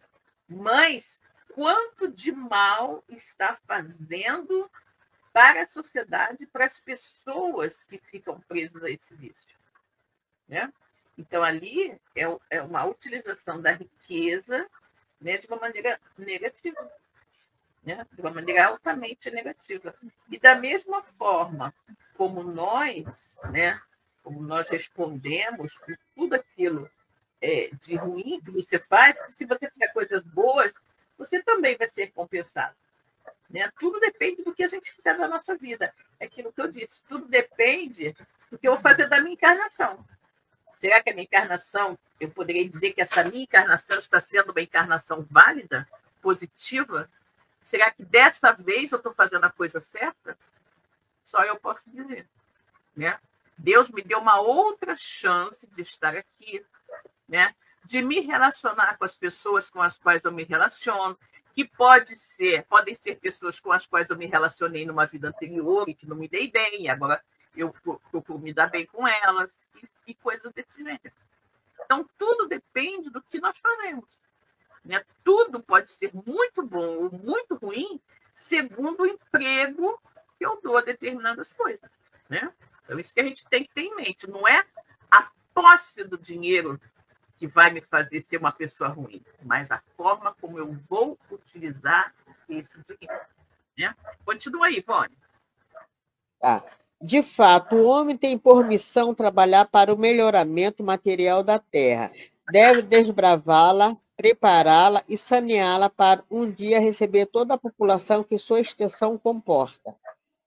Speaker 3: Mas quanto de mal está fazendo para a sociedade, para as pessoas que ficam presas a esse vício. Né? Então, ali é uma utilização da riqueza, né, de uma maneira negativa, né? De uma maneira altamente negativa. E da mesma forma como nós, né, como nós respondemos por tudo aquilo de ruim que você faz, se você fizer coisas boas, você também vai ser compensado. Né? Tudo depende do que a gente fizer na nossa vida. É aquilo que eu disse, tudo depende do que eu vou fazer da minha encarnação. Será que a minha encarnação, eu poderia dizer que essa minha encarnação está sendo uma encarnação válida, positiva? Será que dessa vez eu estou fazendo a coisa certa? Só eu posso dizer. Né? Deus me deu uma outra chance de estar aqui, né? De me relacionar com as pessoas com as quais eu me relaciono, que podem ser pessoas com as quais eu me relacionei numa vida anterior e que não me dei bem, e agora eu procuro me dar bem com elas, e coisas desse gênero. Então, tudo depende do que nós fazemos. Né? Tudo pode ser muito bom ou muito ruim, segundo o emprego que eu dou a determinadas coisas. Né? Então, isso que a gente tem que ter em mente. Não é a posse do dinheiro que vai me fazer ser uma pessoa ruim, mas a forma como eu vou utilizar esse dinheiro. Né? Continua aí, Ivone.
Speaker 4: Tá. De fato, o homem tem por missão trabalhar para o melhoramento material da terra. Deve desbravá-la, prepará-la e saneá-la para um dia receber toda a população que sua extensão comporta.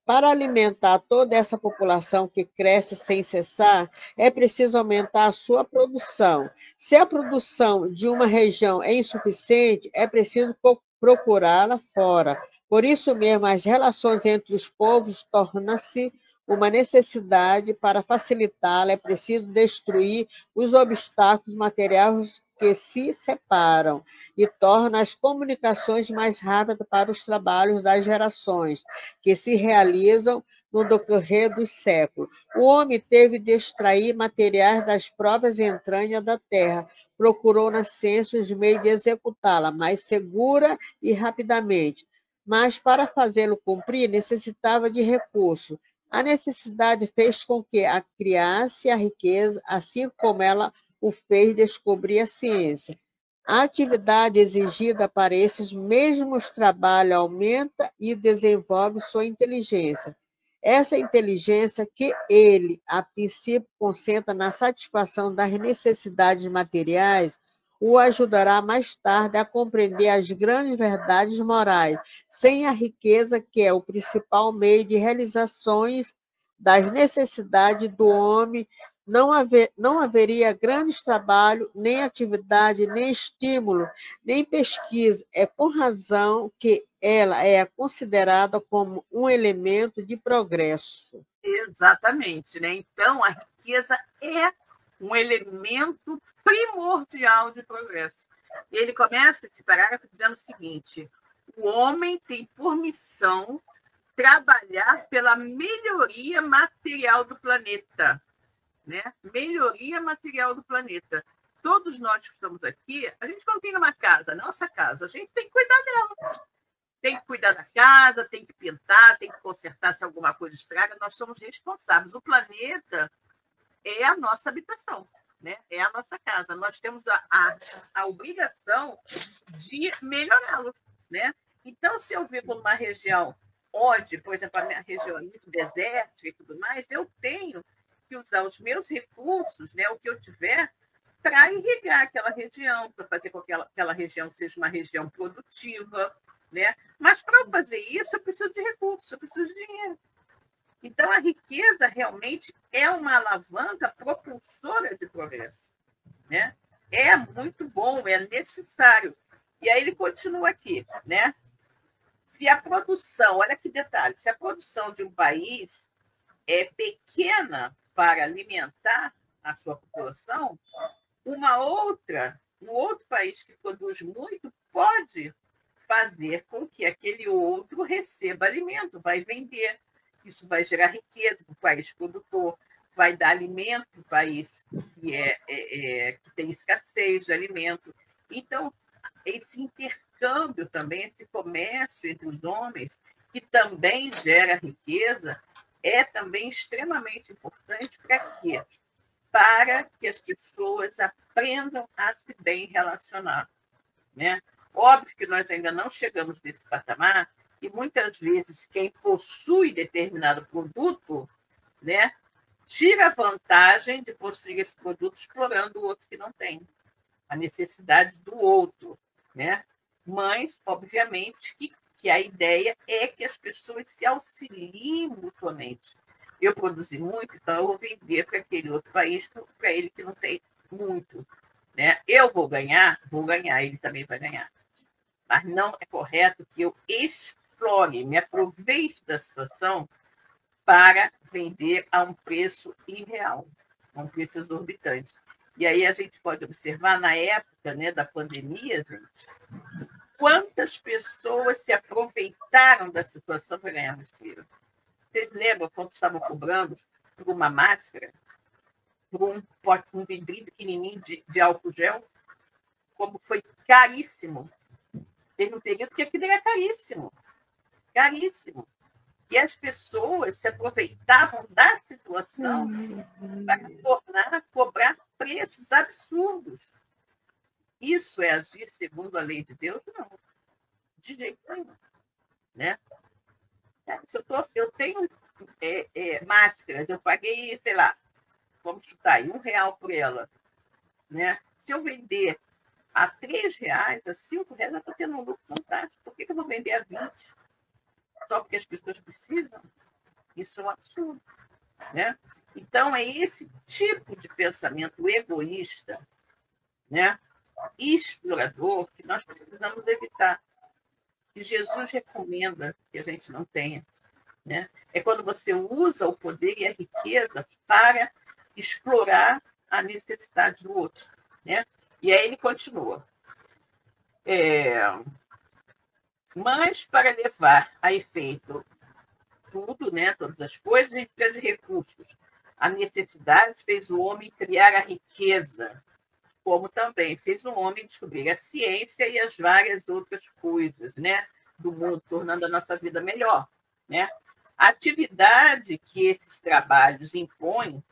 Speaker 4: Para alimentar toda essa população que cresce sem cessar, é preciso aumentar a sua produção. Se a produção de uma região é insuficiente, é preciso procurá-la fora. Por isso mesmo, as relações entre os povos tornam-se uma necessidade. Para facilitá-la, é preciso destruir os obstáculos materiais que se separam e torna as comunicações mais rápidas para os trabalhos das gerações que se realizam no decorrer dos séculos. O homem teve de extrair materiais das próprias entranhas da terra, procurou na ciência os meios de executá-la mais segura e rapidamente, mas para fazê-lo cumprir necessitava de recursos. A necessidade fez com que a criasse a riqueza, assim como ela o fez descobrir a ciência. A atividade exigida para esses mesmos trabalhos aumenta e desenvolve sua inteligência. Essa inteligência que ele, a princípio, concentra na satisfação das necessidades materiais, o ajudará mais tarde a compreender as grandes verdades morais, sem a riqueza, que é o principal meio de realizações das necessidades do homem, não haveria grandes trabalho, nem atividade, nem estímulo, nem pesquisa. É com razão que ela é considerada como um elemento de progresso.
Speaker 3: Exatamente, né? Então, a riqueza é um elemento primordial de progresso. E ele começa esse parágrafo dizendo o seguinte: o homem tem por missão trabalhar pela melhoria material do planeta, né? Melhoria material do planeta. Todos nós que estamos aqui, a gente não tem uma casa, nossa casa, a gente tem que cuidar dela. Tem que cuidar da casa, tem que pintar, tem que consertar se alguma coisa estraga. Nós somos responsáveis. O planeta é a nossa habitação, né? É a nossa casa. Nós temos a obrigação de melhorá-lo, né? Então, se eu vivo numa região onde, por exemplo, a minha região é muito desértica e tudo mais, eu tenho que usar os meus recursos, né, o que eu tiver, para irrigar aquela região, para fazer com que aquela região seja uma região produtiva, né? Mas para fazer isso, eu preciso de recursos, eu preciso de dinheiro. Então, a riqueza realmente é uma alavanca propulsora de progresso, né? É muito bom, é necessário. E aí ele continua aqui, né? Se a produção, olha que detalhe, se a produção de um país é pequena para alimentar a sua população, um outro país que produz muito pode fazer com que aquele outro receba alimento, vai vender. Isso vai gerar riqueza para o país produtor, vai dar alimento para o país que tem escassez de alimento. Então, esse intercâmbio também, esse comércio entre os homens, que também gera riqueza, é também extremamente importante para quê? Para que as pessoas aprendam a se bem relacionar, né? Óbvio que nós ainda não chegamos nesse patamar e muitas vezes quem possui determinado produto, né, tira que de possuir esse produto explorando o outro que não tem, a necessidade do outro, né? Mas, obviamente, que a ideia é que as pessoas se auxiliem mutuamente. Eu produzi muito, então eu vou vender para aquele outro país, para ele que não tem muito, né? Eu vou ganhar, ele também vai ganhar. Mas não é correto que eu explore, me aproveite da situação para vender a um preço irreal, a um preço exorbitante. E aí a gente pode observar, na época, né, da pandemia, gente, quantas pessoas se aproveitaram da situação para ganhar mais dinheiro. Vocês lembram quando estavam cobrando por uma máscara, por um vidrinho pequenininho de álcool gel? Como foi caríssimo. Teve um período que aquilo era caríssimo. Caríssimo. E as pessoas se aproveitavam da situação para cobrar preços absurdos. Isso é agir segundo a lei de Deus? Não. De jeito nenhum. Né? Eu tenho máscaras, eu paguei, sei lá, vamos chutar aí, R$1 por ela. Né? Se eu vender a R$3, a R$5, eu estou tendo um lucro fantástico. Por que eu vou vender a 20? Só porque as pessoas precisam? Isso é um absurdo. Né? Então, é esse tipo de pensamento egoísta, né, explorador, que nós precisamos evitar. Que Jesus recomenda que a gente não tenha. Né? É quando você usa o poder e a riqueza para explorar a necessidade do outro. Né? E aí ele continua. Mas para levar a efeito tudo, né, todas as coisas, a gente precisa de recursos. A necessidade fez o homem criar a riqueza, como também fez o homem descobrir a ciência e as várias outras coisas, né, do mundo, tornando a nossa vida melhor. Né? A atividade que esses trabalhos impõem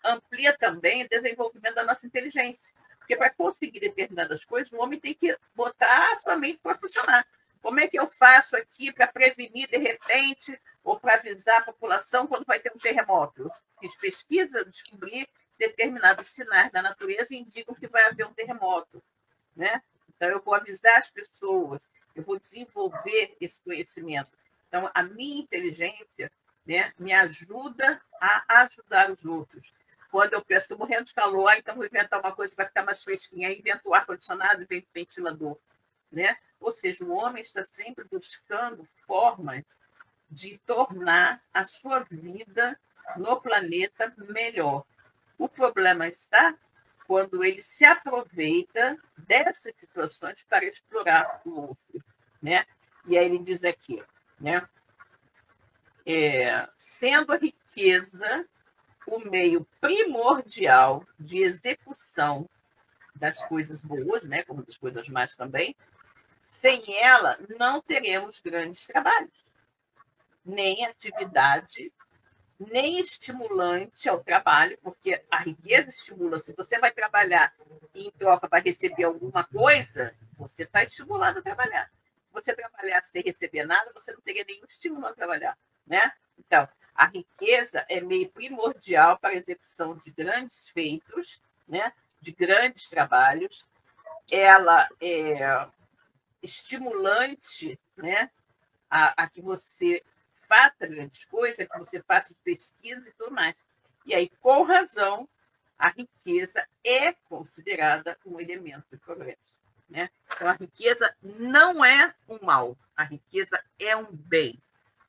Speaker 3: amplia também o desenvolvimento da nossa inteligência. Porque para conseguir determinadas coisas, o homem tem que botar a sua mente para funcionar. Como é que eu faço aqui para prevenir, de repente, ou para avisar a população quando vai ter um terremoto? Eu fiz pesquisa, descobri determinados sinais da natureza e indicam que vai haver um terremoto. Né? Então, eu vou avisar as pessoas, eu vou desenvolver esse conhecimento. Então, a minha inteligência, né, me ajuda a ajudar os outros. Quando eu penso, estou morrendo de calor, então vou inventar uma coisa para ficar mais fresquinha. Aí invento o ar-condicionado, invento o ventilador. Né? Ou seja, o homem está sempre buscando formas de tornar a sua vida no planeta melhor. O problema está quando ele se aproveita dessas situações para explorar o outro. Né? E aí ele diz aqui, né? Sendo a riqueza o meio primordial de execução das coisas boas, né, como das coisas más também, sem ela não teremos grandes trabalhos, nem atividade, nem estimulante ao trabalho, porque a riqueza estimula. Se você vai trabalhar e em troca vai receber alguma coisa, você está estimulado a trabalhar. Se você trabalhar sem receber nada, você não teria nenhum estímulo a trabalhar. Né? Então, a riqueza é meio primordial para a execução de grandes feitos, né? De grandes trabalhos. Ela é estimulante, né? a que você faça grandes coisas, que você faça pesquisa e tudo mais. E aí, com razão, a riqueza é considerada um elemento de progresso. Né? Então, a riqueza não é um mal, a riqueza é um bem.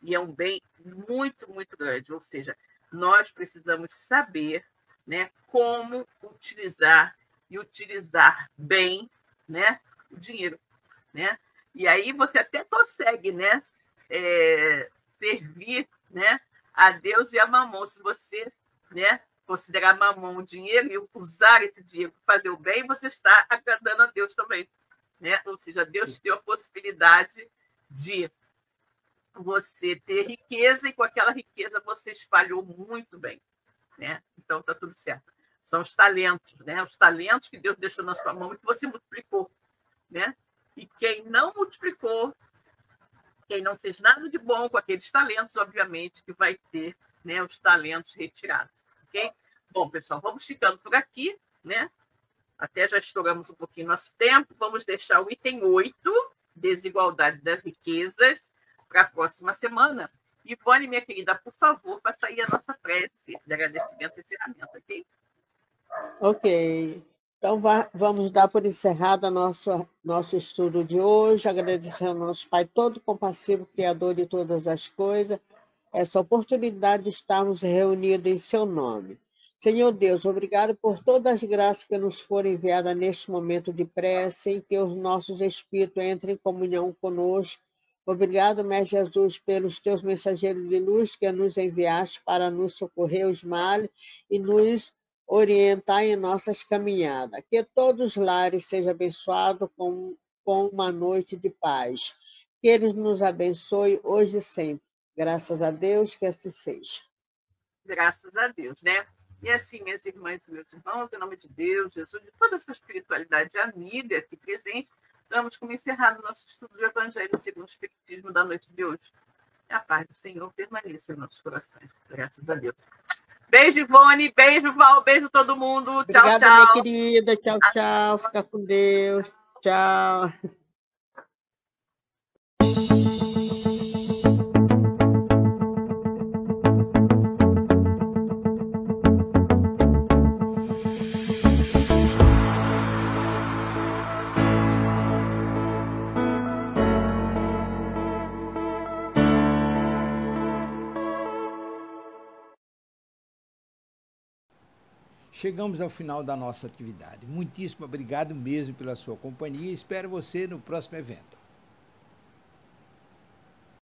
Speaker 3: E é um bem muito, muito grande. Ou seja, nós precisamos saber, né, como utilizar e utilizar bem, né, o dinheiro. Né? E aí você até consegue, né, servir, né, a Deus e a Mamon. Se você, né, considerar Mamon o dinheiro e usar esse dinheiro para fazer o bem, você está agradando a Deus também. Né? Ou seja, Deus deu a possibilidade de você ter riqueza e com aquela riqueza você espalhou muito bem. Né? Então, está tudo certo. São os talentos, né? Os talentos que Deus deixou na sua mão e que você multiplicou. Né? E quem não multiplicou, quem não fez nada de bom com aqueles talentos, obviamente, que vai ter, né, os talentos retirados. Ok? Bom, pessoal, vamos ficando por aqui. Né? Até já estouramos um pouquinho nosso tempo. Vamos deixar o item 8, desigualdade das riquezas, para a próxima semana. Ivone, minha querida, por favor, faça aí a nossa prece de agradecimento e encerramento, ok?
Speaker 4: Ok. Então, vamos dar por encerrado nosso estudo de hoje, agradecendo ao nosso Pai todo compassivo, Criador de todas as coisas, essa oportunidade de estarmos reunidos em seu nome. Senhor Deus, obrigado por todas as graças que nos foram enviadas neste momento de prece, em que os nossos espíritos entrem em comunhão conosco. Obrigado, Mestre Jesus, pelos teus mensageiros de luz que nos enviaste para nos socorrer os males e nos orientar em nossas caminhadas. Que todos os lares sejam abençoados com uma noite de paz. Que Ele nos abençoe hoje e sempre. Graças a Deus, que assim seja.
Speaker 3: Graças a Deus, né? E assim, minhas irmãs e meus irmãos, em nome de Deus, Jesus, de toda essa espiritualidade amiga aqui presente, damos como encerrado o nosso estudo do Evangelho segundo o Espiritismo da noite de hoje. A paz do Senhor permaneça em nossos corações. Graças a Deus. Beijo, Ivone. Beijo, Val. Beijo, todo mundo.
Speaker 4: Obrigada,
Speaker 3: tchau, tchau.
Speaker 4: minha querida. Tchau, tchau. Fica com Deus. Tchau.
Speaker 1: Chegamos ao final da nossa atividade. Muitíssimo obrigado mesmo pela sua companhia e espero você no próximo evento.